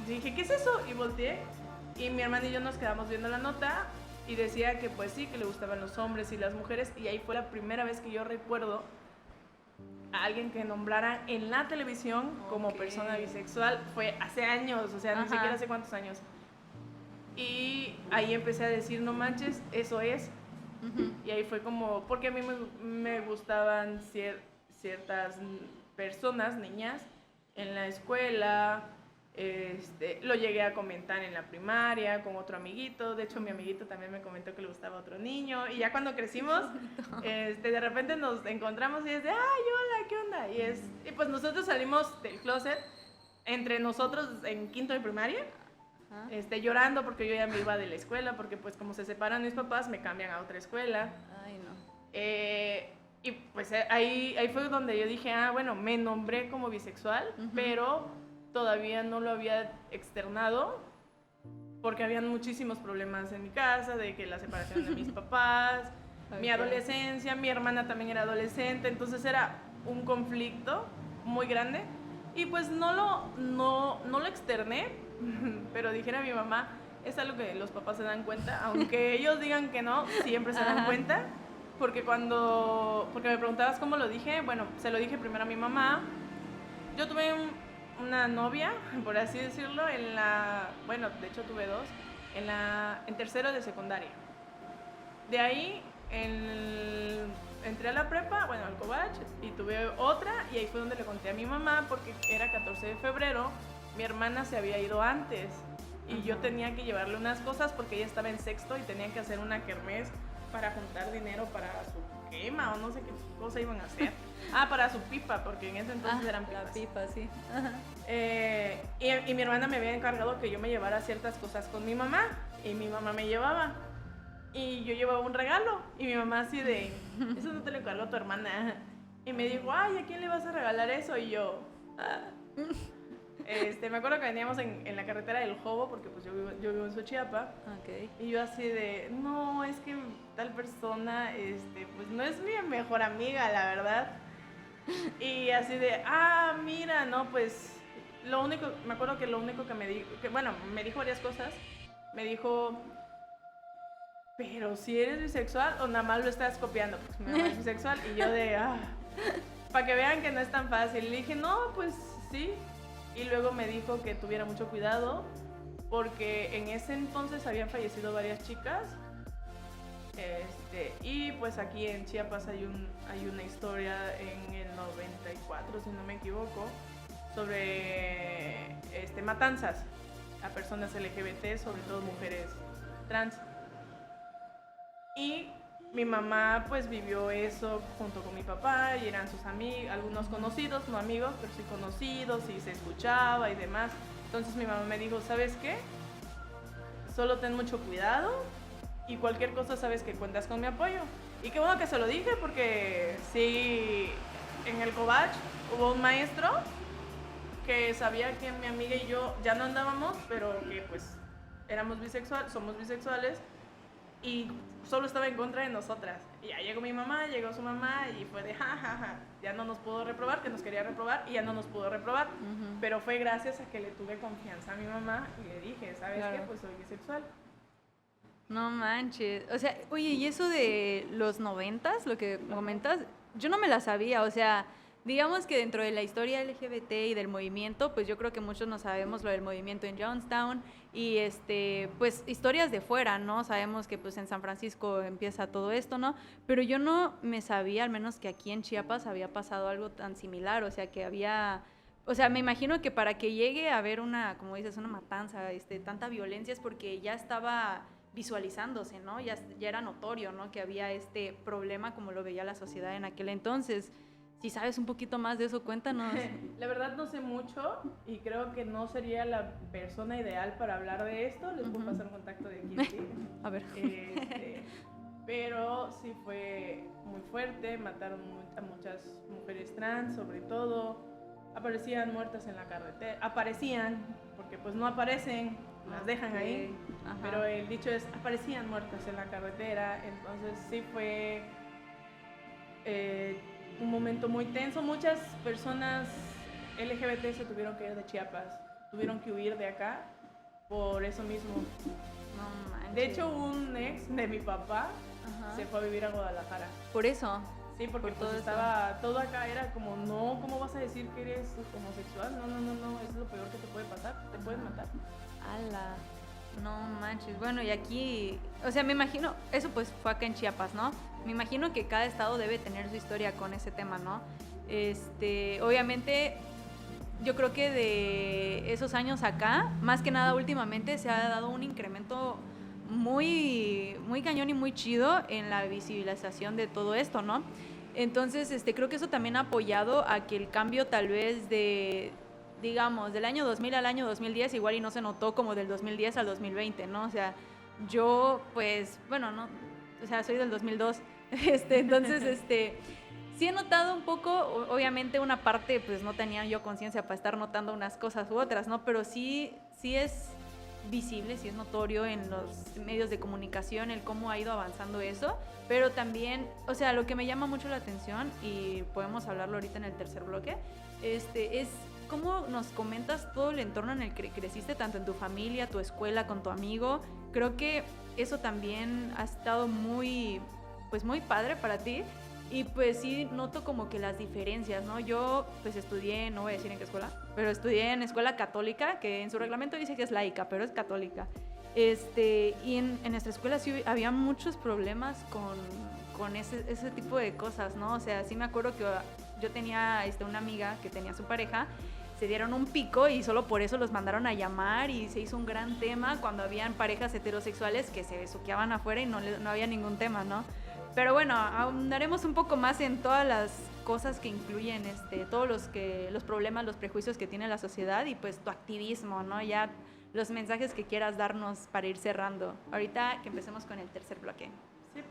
Dije, ¿qué es eso? Y volteé. Y mi hermana y yo nos quedamos viendo la nota. Y decía que pues sí, que le gustaban los hombres y las mujeres. Y ahí fue la primera vez que yo recuerdo a alguien que nombrara en la televisión como persona bisexual. Fue hace años, o sea, ni siquiera hace cuántos años. Y ahí empecé a decir, no manches, eso es. Y ahí fue como, porque a mí me gustaban ciertas personas, niñas, en la escuela, lo llegué a comentar en la primaria con otro amiguito, de hecho mi amiguito también me comentó que le gustaba otro niño, y ya cuando crecimos, de repente nos encontramos y es de, hola, ¿qué onda? Y pues nosotros salimos del closet, entre nosotros en quinto de primaria, llorando porque yo ya me iba de la escuela, porque pues como se separan mis papás me cambian a otra escuela. Ay, no. Y pues ahí fue donde yo dije, bueno, me nombré como bisexual, pero todavía no lo había externado porque habían muchísimos problemas en mi casa, de que la separación de mis papás, mi adolescencia, mi hermana también era adolescente, entonces era un conflicto muy grande y pues no lo externé. Pero dijera mi mamá, es algo que los papás se dan cuenta, aunque ellos digan que no, siempre se dan cuenta, porque me preguntabas cómo lo dije, bueno, se lo dije primero a mi mamá. Yo tuve una novia, por así decirlo, bueno, de hecho tuve dos, en tercero de secundaria. De ahí entré a la prepa, bueno, al Cobach, y tuve otra, y ahí fue donde le conté a mi mamá, porque era 14 de febrero, mi hermana se había ido antes y yo tenía que llevarle unas cosas porque ella estaba en sexto y tenía que hacer una kermés para juntar dinero para su quema o no sé qué cosa iban a hacer. Para su pipa, porque en ese entonces eran pipas. La pipa, sí. Y mi hermana me había encargado que yo me llevara ciertas cosas con mi mamá, y mi mamá me llevaba. Y yo llevaba un regalo, y mi mamá así de, eso no te lo encargó tu hermana. Y me dijo, ay, ¿a quién le vas a regalar eso? Y yo, me acuerdo que veníamos en la carretera del Jobo, porque pues yo vivo en Xochiapa. Okay. Y yo así de, no, es que tal persona, pues no es mi mejor amiga, la verdad. Y así de, mira, no, pues, me acuerdo que lo único que me dijo, me dijo varias cosas. Me dijo, pero si eres bisexual o nada más lo estás copiando, porque mi mamá es bisexual. Y yo de, para que vean que no es tan fácil. Y le dije, no, pues sí. Y luego me dijo que tuviera mucho cuidado, porque en ese entonces habían fallecido varias chicas. Y pues aquí en Chiapas hay una historia en el 94, si no me equivoco, sobre matanzas a personas LGBT, sobre todo mujeres trans. Y mi mamá pues vivió eso junto con mi papá, y eran sus amigos, algunos conocidos, no amigos, pero sí conocidos, y se escuchaba y demás. Entonces mi mamá me dijo, ¿sabes qué? Solo ten mucho cuidado, y cualquier cosa sabes que cuentas con mi apoyo. Y qué bueno que se lo dije, porque sí, en el Cobach hubo un maestro que sabía que mi amiga y yo ya no andábamos, pero que pues somos bisexuales, y solo estaba en contra de nosotras. Y ya llegó mi mamá, llegó su mamá, y fue de ya no nos pudo reprobar, que nos quería reprobar, y ya no nos pudo reprobar. Pero fue gracias a que le tuve confianza a mi mamá y le dije, ¿sabes qué? Pues soy bisexual. No manches. O sea, oye, y eso de los 90s, lo que comentas, yo no me la sabía. O sea, digamos que dentro de la historia LGBT y del movimiento, pues yo creo que muchos no sabemos lo del movimiento en Johnstown y pues historias de fuera, ¿no? Sabemos que pues en San Francisco empieza todo esto, ¿no? Pero yo no me sabía, al menos que aquí en Chiapas había pasado algo tan similar, o sea, que había... O sea, me imagino que para que llegue a haber como dices, una matanza, tanta violencia es porque ya estaba visualizándose, ¿no? Ya era notorio, ¿no? Que había este problema como lo veía la sociedad en aquel entonces. Si sabes un poquito más de eso, cuéntanos. La verdad no sé mucho, y creo que no sería la persona ideal para hablar de esto. Les puedo pasar un contacto de aquí. ¿Sí? A ver. Pero sí fue muy fuerte, mataron a muchas mujeres trans, sobre todo. Aparecían muertas en la carretera. Aparecían, porque pues no aparecen, las dejan ahí. Ajá. Pero el dicho es, aparecían muertas en la carretera. Entonces sí fue un momento muy tenso. Muchas personas LGBT se tuvieron que ir de Chiapas, tuvieron que huir de acá por eso mismo. No manches. De hecho, un ex de mi papá se fue a vivir a Guadalajara. ¿Por eso? Sí, porque pues estaba todo acá, era como, no, ¿cómo vas a decir que eres homosexual? No, es lo peor que te puede pasar, te pueden matar. ¡Hala! No manches. Bueno, y aquí, o sea, me imagino, eso pues fue acá en Chiapas, ¿no? Me imagino que cada estado debe tener su historia con ese tema, ¿no? Obviamente, yo creo que de esos años acá, más que nada últimamente, se ha dado un incremento muy, muy cañón y muy chido en la visibilización de todo esto, ¿no? Entonces, creo que eso también ha apoyado a que el cambio tal vez digamos, del año 2000 al año 2010 igual y no se notó como del 2010 al 2020, ¿no? O sea, yo pues, bueno, no, o sea, soy del 2002, entonces, sí he notado un poco, obviamente una parte pues no tenía yo conciencia para estar notando unas cosas u otras, ¿no? Pero sí es visible, sí es notorio en los medios de comunicación el cómo ha ido avanzando eso, pero también, o sea, lo que me llama mucho la atención, y podemos hablarlo ahorita en el tercer bloque, es cómo nos comentas todo el entorno en el que creciste, tanto en tu familia, tu escuela, con tu amigo. Creo que eso también ha estado muy padre para ti. Y pues sí noto como que las diferencias, ¿no? Yo pues estudié, no voy a decir en qué escuela, pero estudié en escuela católica, que en su reglamento dice que es laica, pero es católica. Y en nuestra escuela sí había muchos problemas con ese tipo de cosas, ¿no? O sea, sí me acuerdo que yo tenía una amiga que tenía su pareja, se dieron un pico y solo por eso los mandaron a llamar y se hizo un gran tema cuando habían parejas heterosexuales que se besuqueaban afuera y no había ningún tema, ¿no? Pero bueno, ahondaremos un poco más en todas las cosas que incluyen todos los problemas, los prejuicios que tiene la sociedad y pues tu activismo, ¿no? Ya los mensajes que quieras darnos para ir cerrando. Ahorita que empecemos con el tercer bloque. Sí.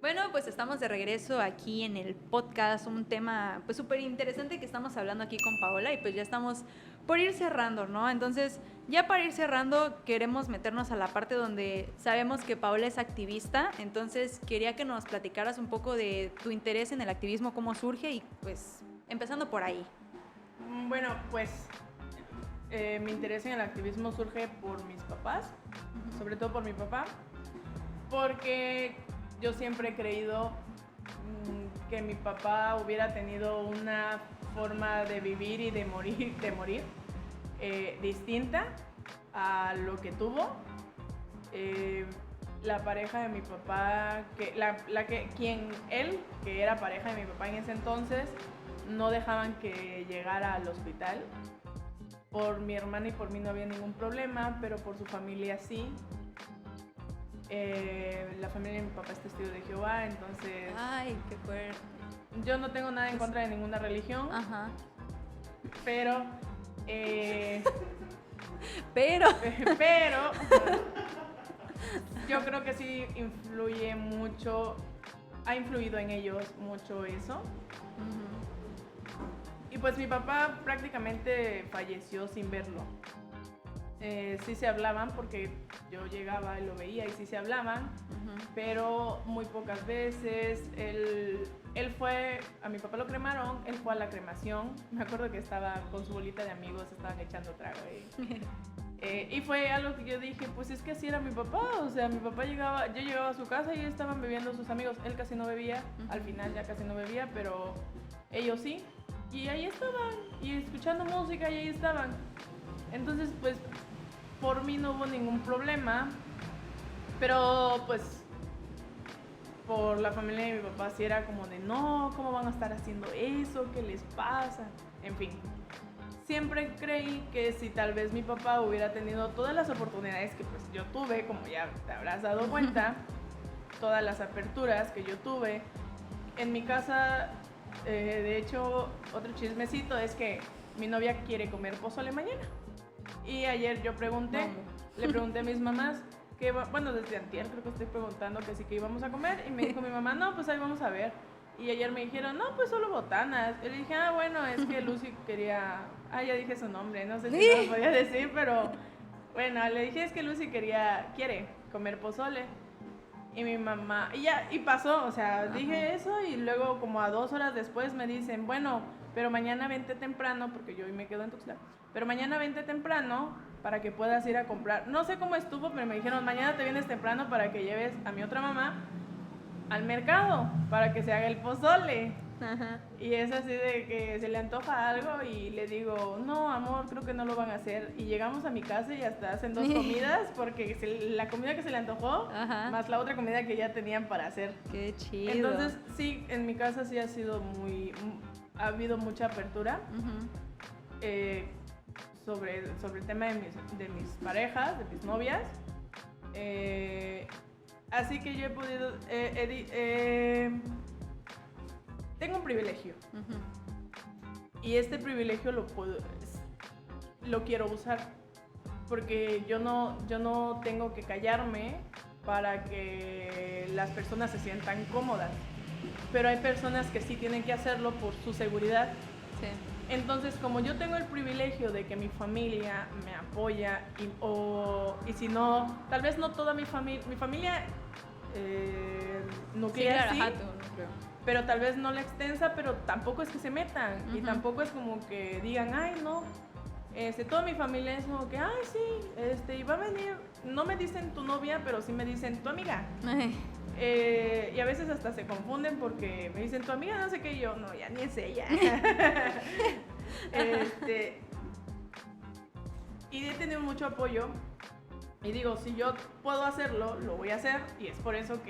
Bueno, pues estamos de regreso aquí en el podcast, un tema pues súper interesante que estamos hablando aquí con Paola y pues ya estamos por ir cerrando, ¿no? Entonces, ya para ir cerrando, queremos meternos a la parte donde sabemos que Paola es activista, entonces quería que nos platicaras un poco de tu interés en el activismo, cómo surge y pues empezando por ahí. Bueno, pues mi interés en el activismo surge por mis papás, sobre todo por mi papá, porque yo siempre he creído que mi papá hubiera tenido una forma de vivir y de morir distinta a lo que tuvo. La pareja de mi papá, que era pareja de mi papá en ese entonces, no dejaban que llegara al hospital. Por mi hermana y por mí no había ningún problema, pero por su familia sí. La familia de mi papá es testigo de Jehová, entonces... Ay, qué fuerte. Yo no tengo nada en contra de ninguna religión, Ajá. pero yo creo que sí influye mucho, ha influido en ellos mucho eso. Y pues mi papá prácticamente falleció sin verlo. Sí se hablaban porque yo llegaba y lo veía y sí se hablaban, pero muy pocas veces. Él fue, a mi papá lo cremaron, él fue a la cremación. Me acuerdo que estaba con su bolita de amigos, estaban echando trago y fue algo que yo dije, pues es que así era mi papá. O sea, mi papá yo llegaba a su casa y ellos estaban bebiendo sus amigos. Él casi no bebía, al final ya casi no bebía, pero ellos sí. Y ahí estaban, y escuchando música y ahí estaban. Entonces, pues, por mí no hubo ningún problema, pero pues por la familia de mi papá sí era como de no, ¿cómo van a estar haciendo eso? ¿Qué les pasa? En fin, siempre creí que si tal vez mi papá hubiera tenido todas las oportunidades que pues yo tuve, como ya te habrás dado cuenta, todas las aperturas que yo tuve, en mi casa, de hecho, otro chismecito es que mi novia quiere comer pozole mañana. Y ayer yo le pregunté a mis mamás, desde antier creo que estoy preguntando que sí que íbamos a comer, y me dijo mi mamá, no, pues ahí vamos a ver. Y ayer me dijeron, no, pues solo botanas. Y le dije, bueno, es que Lucy quería, ya dije su nombre, no sé si no lo podía decir, pero bueno, le dije, es que Lucy quiere comer pozole. Y mi mamá, y pasó, o sea, dije eso y luego como a 2 horas después me dicen, bueno, pero mañana vente temprano, porque yo hoy me quedo en Tuxtla, pero mañana vente temprano para que puedas ir a comprar. No sé cómo estuvo, pero me dijeron, mañana te vienes temprano para que lleves a mi otra mamá al mercado para que se haga el pozole. Ajá. Y es así de que se le antoja algo y le digo, no, amor, creo que no lo van a hacer. Y llegamos a mi casa y hasta hacen 2 comidas porque la comida que se le antojó, ajá, más la otra comida que ya tenían para hacer. Qué chido. Entonces, sí, en mi casa sí ha sido ha habido mucha apertura sobre el tema de mis parejas, de mis novias. Así que yo he podido... tengo un privilegio. Y este privilegio lo quiero usar. Porque yo no tengo que callarme para que las personas se sientan cómodas. Pero hay personas que sí tienen que hacerlo por su seguridad. Sí. Entonces, como yo tengo el privilegio de que mi familia me apoya y si no, tal vez no toda mi familia nuclear sí, claro, pero tal vez no la extensa, pero tampoco es que se metan y tampoco es como que digan, ay, no, toda mi familia es como que, ay, sí, y va a venir, no me dicen tu novia, pero sí me dicen tu amiga. Y a veces hasta se confunden porque me dicen tu amiga no sé qué, y yo, no, ya ni es ella. Y he tenido mucho apoyo. Y digo, si yo puedo hacerlo, lo voy a hacer. Y es por eso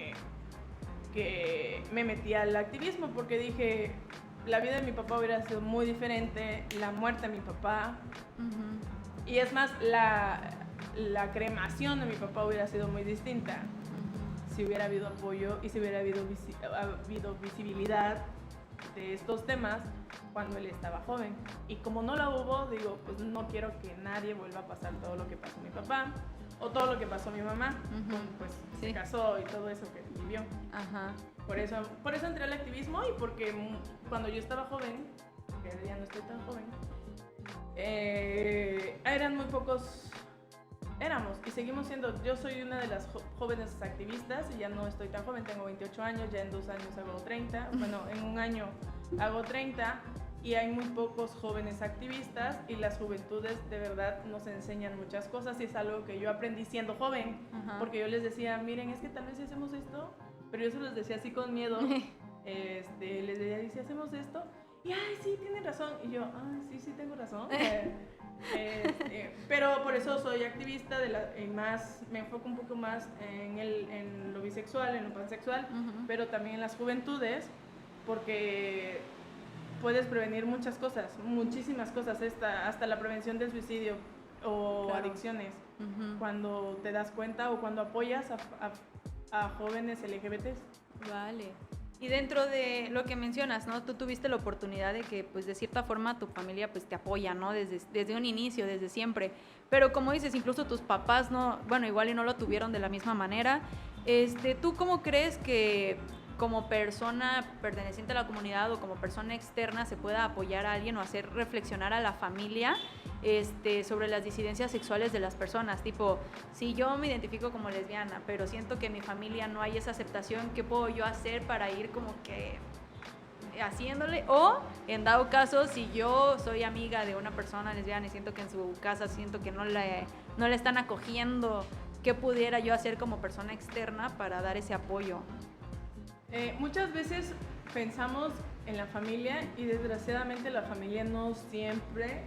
que me metí al activismo, porque dije, la vida de mi papá hubiera sido muy diferente, la muerte de mi papá. Uh-huh. Y es más, la cremación de mi papá hubiera sido muy distinta. Uh-huh. Si hubiera habido apoyo y si hubiera habido visibilidad de estos temas cuando él estaba joven. Y como no la hubo, digo, pues no quiero que nadie vuelva a pasar todo lo que pasó mi papá o todo lo que pasó mi mamá, uh-huh. Pues sí. Se casó y todo eso que vivió. Uh-huh. Por eso entré al activismo y porque cuando yo estaba joven, que ya no estoy tan joven, eran muy pocos, éramos y seguimos siendo. Yo soy una de las jóvenes activistas y ya no estoy tan joven, tengo 28 años, ya en 2 años hago 30, bueno, en un año hago 30 y hay muy pocos jóvenes activistas y las juventudes de verdad nos enseñan muchas cosas y es algo que yo aprendí siendo joven, uh-huh. Porque yo les decía, miren, es que tal vez si hacemos esto, pero yo se los decía así con miedo, les decía, ¿y si hacemos esto? Y, ay, sí, tienen razón. Y yo, sí, tengo razón. Pero por eso soy activista, me enfoco un poco más en lo bisexual, en lo pansexual, uh-huh. Pero también en las juventudes, porque puedes prevenir muchas cosas, muchísimas cosas, hasta la prevención del suicidio o claro. Adicciones, uh-huh. Cuando te das cuenta o cuando apoyas a jóvenes LGBTs. Vale. Y dentro de lo que mencionas, ¿no? Tú tuviste la oportunidad de que, pues, de cierta forma tu familia, pues, te apoya, ¿no? Desde un inicio, desde siempre. Pero como dices, incluso tus papás, ¿no? Bueno, igual y no lo tuvieron de la misma manera. ¿Tú cómo crees que como persona perteneciente a la comunidad o como persona externa se pueda apoyar a alguien o hacer reflexionar a la familia sobre las disidencias sexuales de las personas? Tipo, si yo me identifico como lesbiana, pero siento que en mi familia no hay esa aceptación, ¿qué puedo yo hacer para ir como que haciéndole? O, en dado caso, si yo soy amiga de una persona lesbiana y siento que en su casa siento que no le están acogiendo, ¿qué pudiera yo hacer como persona externa para dar ese apoyo? Muchas veces pensamos en la familia y desgraciadamente la familia no siempre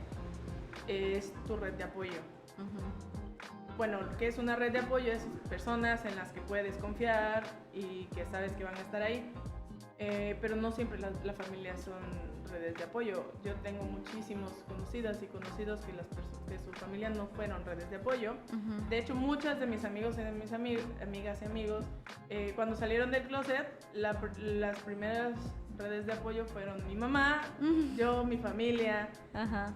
es tu red de apoyo. Uh-huh. Bueno, ¿qué es una red de apoyo? Es personas en las que puedes confiar y que sabes que van a estar ahí, pero no siempre la familia son redes de apoyo. Yo tengo muchísimos conocidas y conocidos que su familia no fueron redes de apoyo. Uh-huh. De hecho, muchas de mis amigos y de mis amigas y amigos, cuando salieron del closet, las primeras redes de apoyo fueron mi mamá, uh-huh. Yo, mi familia, uh-huh.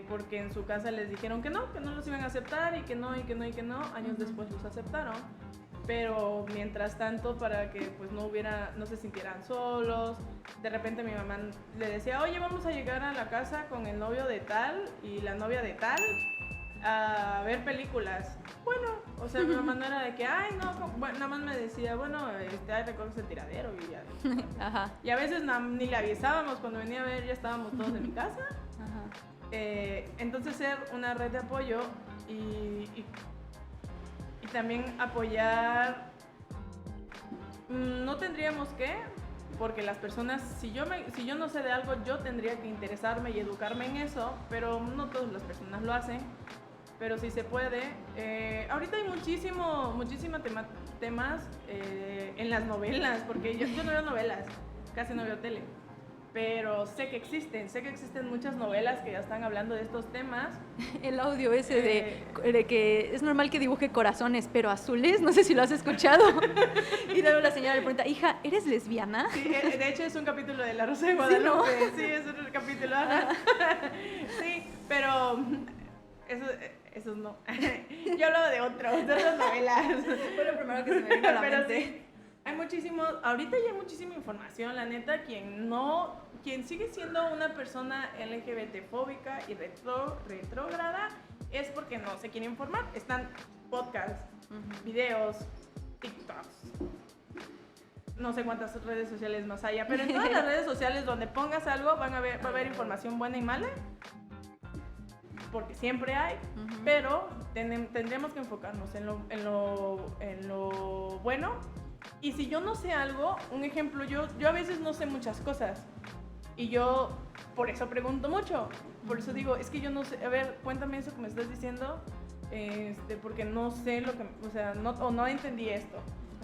Porque en su casa les dijeron que no los iban a aceptar y que no. Años uh-huh. después los aceptaron. Pero mientras tanto, para que pues no se sintieran solos, de repente mi mamá le decía, oye, vamos a llegar a la casa con el novio de tal y la novia de tal a ver películas. Bueno, o sea, mi mamá no era de que, ay, no, bueno, nada más me decía, bueno, recoges el tiradero y ya. Ajá. Y a veces ni le avisábamos, cuando venía a ver ya estábamos todos en mi casa. Ajá. Entonces ser una red de apoyo y también apoyar, no tendríamos que, porque las personas, si yo no sé de algo, yo tendría que interesarme y educarme en eso, pero no todas las personas lo hacen, pero sí se puede. Ahorita hay muchísimos temas en las novelas, porque yo no veo novelas, casi no veo tele. Pero sé que existen muchas novelas que ya están hablando de estos temas. El audio ese de que es normal que dibuje corazones, pero azules, no sé si lo has escuchado. Y luego la señora le pregunta, hija, ¿eres lesbiana? Sí, de hecho es un capítulo de La Rosa de Guadalupe. Sí, ¿no? Sí, es un capítulo. Sí, pero esos no. Yo hablaba de otras novelas. Fue lo primero que se me vino a la mente. Sí. Ahorita ya hay muchísima información, la neta, quien sigue siendo una persona LGBT fóbica y retrógrada es porque no se quiere informar. Están podcasts, uh-huh. Videos, TikToks, no sé cuántas redes sociales más haya, pero en todas las redes sociales donde pongas algo va a haber información buena y mala, porque siempre hay, uh-huh. Pero tendremos que enfocarnos en lo bueno. Y si yo no sé algo, un ejemplo, yo a veces no sé muchas cosas, Y yo por eso pregunto mucho, por eso digo, es que yo no sé, a ver, cuéntame eso que me estás diciendo, porque no sé lo que, o sea, no entendí esto.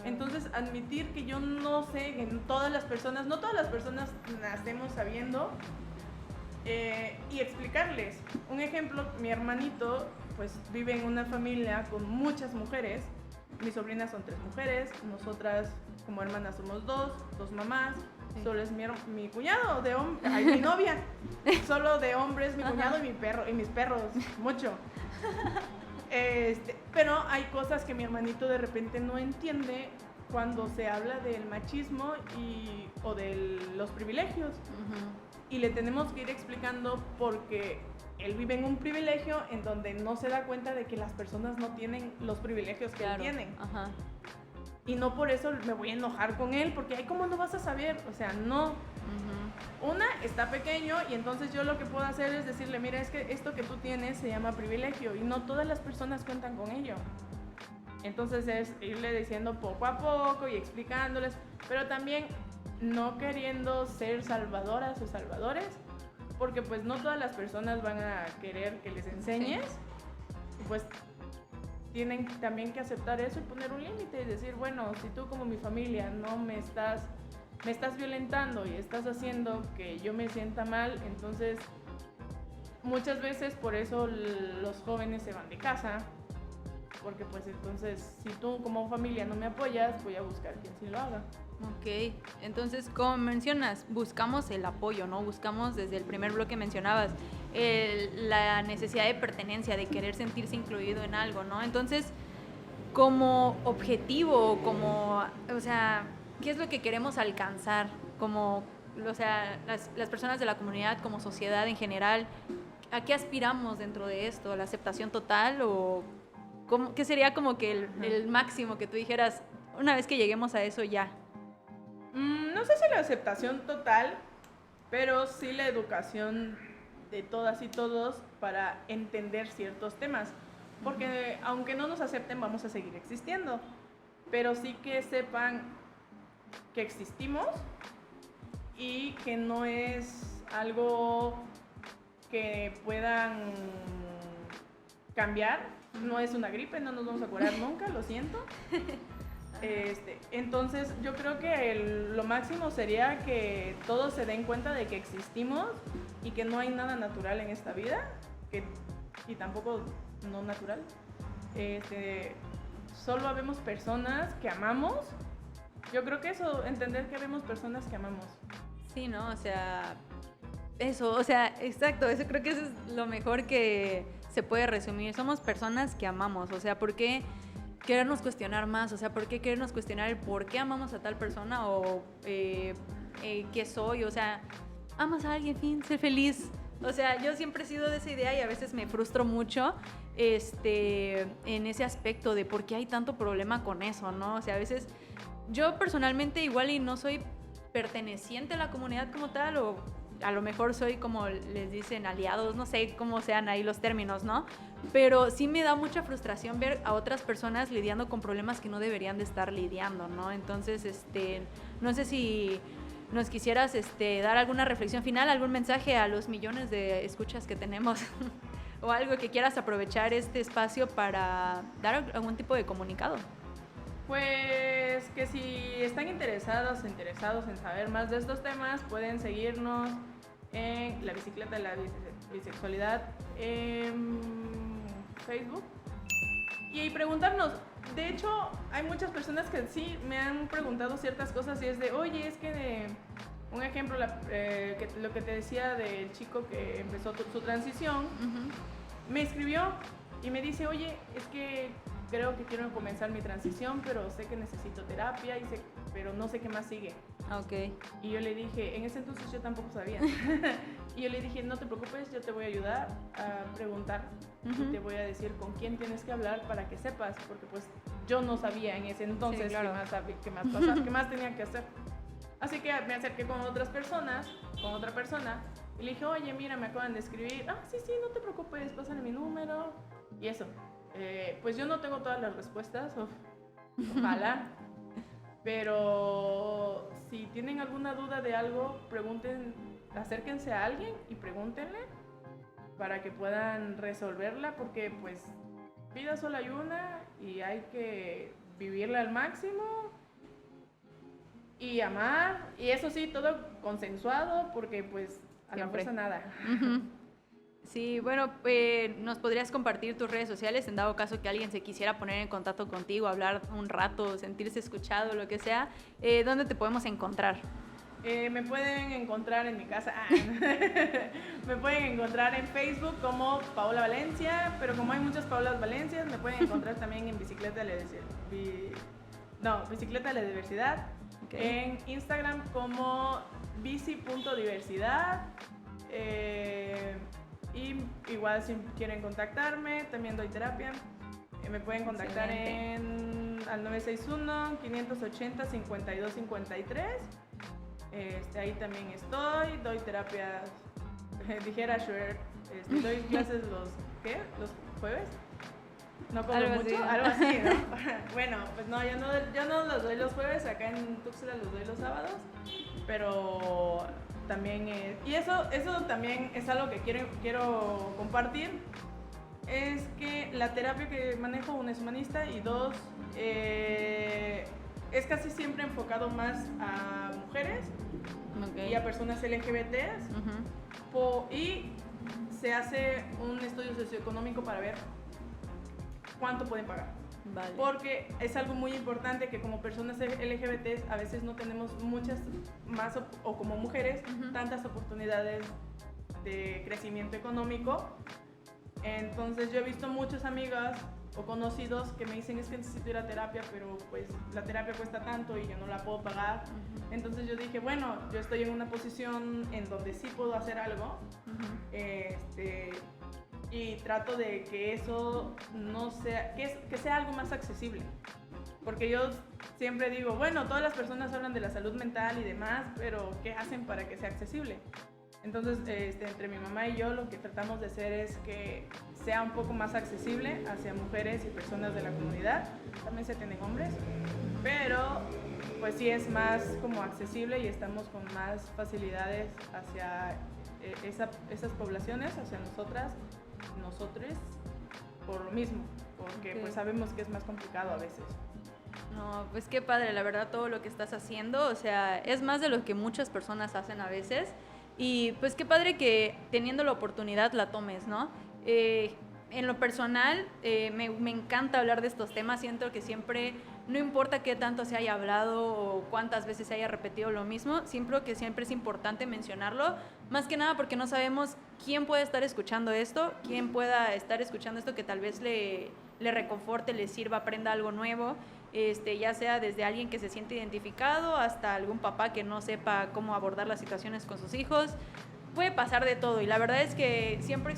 Entonces, admitir que yo no sé, que no todas las personas nacemos sabiendo, y explicarles. Un ejemplo, mi hermanito pues vive en una familia con muchas mujeres, mis sobrinas son 3 mujeres, nosotras como hermanas somos dos mamás, sí. Solo es mi cuñado de hombre, mi novia, solo de hombres, mi cuñado y mi perro, y mis perros, mucho. Pero hay cosas que mi hermanito de repente no entiende cuando se habla del machismo o de los privilegios. Y le tenemos que ir explicando porque él vive en un privilegio en donde no se da cuenta de que las personas no tienen los privilegios que él tiene. Ajá. Y no por eso me voy a enojar con él, porque ay, ¿cómo no vas a saber? O sea, no. Una, está pequeño y entonces yo lo que puedo hacer es decirle, mira, es que esto que tú tienes se llama privilegio y no todas las personas cuentan con ello. Entonces es irle diciendo poco a poco y explicándoles, pero también no queriendo ser salvadoras o salvadores, porque pues no todas las personas van a querer que les enseñes, sí. Pues tienen también que aceptar eso y poner un límite y decir, bueno, si tú como mi familia no me estás violentando y estás haciendo que yo me sienta mal, entonces muchas veces por eso los jóvenes se van de casa, porque pues entonces si tú como familia no me apoyas, voy a buscar quien sí lo haga. Ok, entonces como mencionas, buscamos el apoyo, ¿no? Buscamos desde el primer bloque mencionabas la necesidad de pertenencia, de querer sentirse incluido en algo, ¿no? Entonces, como objetivo, o sea, ¿qué es lo que queremos alcanzar? Como, o sea, las personas de la comunidad, como sociedad en general, ¿a qué aspiramos dentro de esto? ¿A la aceptación total o qué sería como que el máximo que tú dijeras, una vez que lleguemos a eso ya? No sé si la aceptación total, pero sí la educación de todas y todos para entender ciertos temas. Porque aunque no nos acepten, vamos a seguir existiendo. Pero sí que sepan que existimos y que no es algo que puedan cambiar. No es una gripe, no nos vamos a curar nunca, lo siento. Entonces yo creo que lo máximo sería que todos se den cuenta de que existimos y que no hay nada natural en esta vida y tampoco no natural. Solo habemos personas que amamos. Yo creo que eso, entender que habemos personas que amamos. Sí, ¿no? O sea, eso, o sea, exacto, eso creo que eso es lo mejor que se puede resumir. Somos personas que amamos, o sea, ¿por qué querernos cuestionar más? O sea, ¿por qué querernos cuestionar el por qué amamos a tal persona o qué soy? O sea, amas a alguien, fin, sé feliz. O sea, yo siempre he sido de esa idea y a veces me frustro mucho en ese aspecto de por qué hay tanto problema con eso, ¿no? O sea, a veces yo personalmente igual y no soy perteneciente a la comunidad como tal o a lo mejor soy como les dicen aliados, no sé cómo sean ahí los términos, ¿no? Pero sí me da mucha frustración ver a otras personas lidiando con problemas que no deberían de estar lidiando, ¿no? Entonces, no sé si nos quisieras dar alguna reflexión final, algún mensaje a los millones de escuchas que tenemos o algo que quieras aprovechar este espacio para dar algún tipo de comunicado. Pues que si están interesados en saber más de estos temas, pueden seguirnos en La Bicicleta de la Bisexualidad en Facebook y preguntarnos. De hecho, hay muchas personas que sí me han preguntado ciertas cosas y es de, oye, es que un ejemplo, lo que te decía del chico que empezó su transición, me escribió y me dice, oye, es que creo que quiero comenzar mi transición, pero sé que necesito terapia, pero no sé qué más sigue. Okay. Y yo le dije, en ese entonces yo tampoco sabía. Y yo le dije, no te preocupes, yo te voy a ayudar a preguntar y te voy a decir con quién tienes que hablar para que sepas, porque pues yo no sabía en ese entonces sí, claro, qué más tenía que hacer. Así que me acerqué con otra persona y le dije, oye, mira, me acaban de escribir. Ah, sí, no te preocupes, pásale mi número. Y eso. Pues yo no tengo todas las respuestas, ojalá, pero si tienen alguna duda de algo, pregunten acérquense a alguien y pregúntenle para que puedan resolverla, porque pues vida solo hay una y hay que vivirla al máximo y amar, y eso sí, todo consensuado, porque pues a la fuerza nada. Uh-huh. Sí, bueno, ¿nos podrías compartir tus redes sociales en dado caso que alguien se quisiera poner en contacto contigo, hablar un rato, sentirse escuchado, lo que sea? ¿Dónde te podemos encontrar? Me pueden encontrar en mi casa. Me pueden encontrar en Facebook como Paola Valencia, pero como hay muchas Paolas Valencias, me pueden encontrar también en Bicicleta de la Diversidad. Okay. En Instagram como bici.diversidad. Y igual si quieren contactarme, también doy terapia. Me pueden contactar al 961-580-5253. Ahí también estoy, doy terapias, dijera Shuer, doy clases los jueves. ¿No como algo mucho? Así. Algo así, ¿no? Bueno, pues no, yo no los doy los jueves, acá en Tuxtla los doy los sábados, pero también y eso también es algo que quiero compartir, es que la terapia que manejo, una es humanista y dos, es casi siempre enfocado más a mujeres y a personas LGBTs. Uh-huh. Y se hace un estudio socioeconómico para ver cuánto pueden pagar. Vale. Porque es algo muy importante que como personas LGBTs a veces no tenemos muchas más, o como mujeres, uh-huh, tantas oportunidades de crecimiento económico. Entonces yo he visto muchas amigas o conocidos que me dicen, es que necesito ir a terapia, pero pues la terapia cuesta tanto y yo no la puedo pagar. Uh-huh. Entonces yo dije, bueno, yo estoy en una posición en donde sí puedo hacer algo. Uh-huh. Y trato de que eso no sea, que sea algo más accesible. Porque yo siempre digo, bueno, todas las personas hablan de la salud mental y demás, pero ¿qué hacen para que sea accesible? Entonces, entre mi mamá y yo lo que tratamos de hacer es que sea un poco más accesible hacia mujeres y personas de la comunidad. También se tienen hombres, pero pues sí es más como accesible y estamos con más facilidades hacia esas poblaciones, hacia nosotros, por lo mismo, porque okay, pues sabemos que es más complicado a veces. No, pues qué padre, la verdad, todo lo que estás haciendo, o sea, es más de lo que muchas personas hacen a veces. Y pues qué padre que teniendo la oportunidad la tomes, ¿no? En lo personal, me encanta hablar de estos temas. Siento que siempre, no importa qué tanto se haya hablado o cuántas veces se haya repetido lo mismo, siempre es importante mencionarlo. Más que nada porque no sabemos quién puede estar escuchando esto, quién pueda estar escuchando esto que tal vez le reconforte, le sirva, aprenda algo nuevo. Ya sea desde alguien que se siente identificado hasta algún papá que no sepa cómo abordar las situaciones con sus hijos. Puede pasar de todo y la verdad es que siempre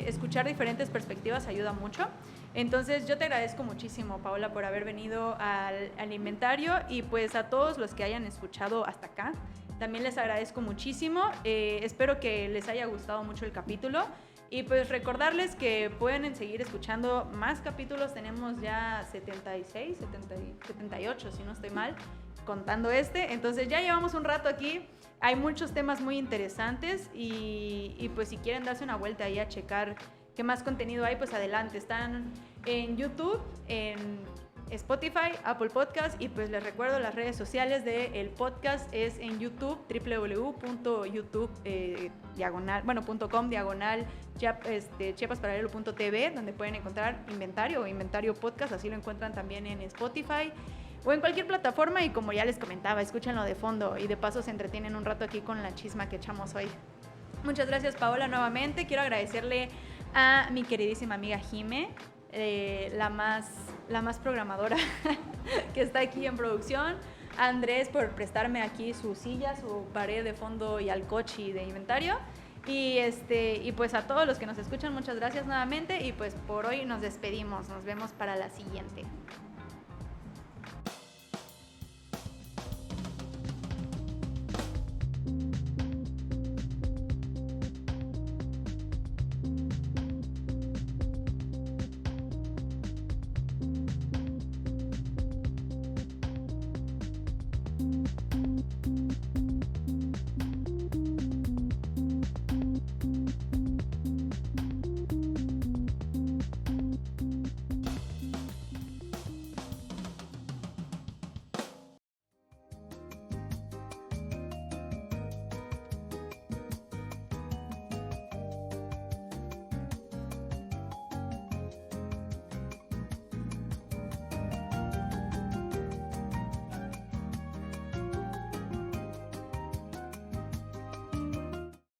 escuchar diferentes perspectivas ayuda mucho. Entonces yo te agradezco muchísimo, Paola, por haber venido al inventario, y pues a todos los que hayan escuchado hasta acá, también les agradezco muchísimo. Espero que les haya gustado mucho el capítulo. Y pues recordarles que pueden seguir escuchando más capítulos. Tenemos ya 78, si no estoy mal, contando este. Entonces ya llevamos un rato aquí. Hay muchos temas muy interesantes y pues si quieren darse una vuelta ahí a checar qué más contenido hay, pues adelante. Están en YouTube, en Spotify, Apple Podcast, y pues les recuerdo las redes sociales del podcast es en YouTube, www.com/chiapasparalelo.tv, donde pueden encontrar Inventario Podcast, así lo encuentran también en Spotify o en cualquier plataforma. Y como ya les comentaba, escúchenlo de fondo y de paso se entretienen un rato aquí con la chisma que echamos hoy. Muchas gracias, Paola, nuevamente. Quiero agradecerle a mi queridísima amiga Jime, la más programadora que está aquí en producción, a Andrés por prestarme aquí su silla, su pared de fondo y al coche de inventario, y pues a todos los que nos escuchan, muchas gracias nuevamente, y pues por hoy nos despedimos, nos vemos para la siguiente.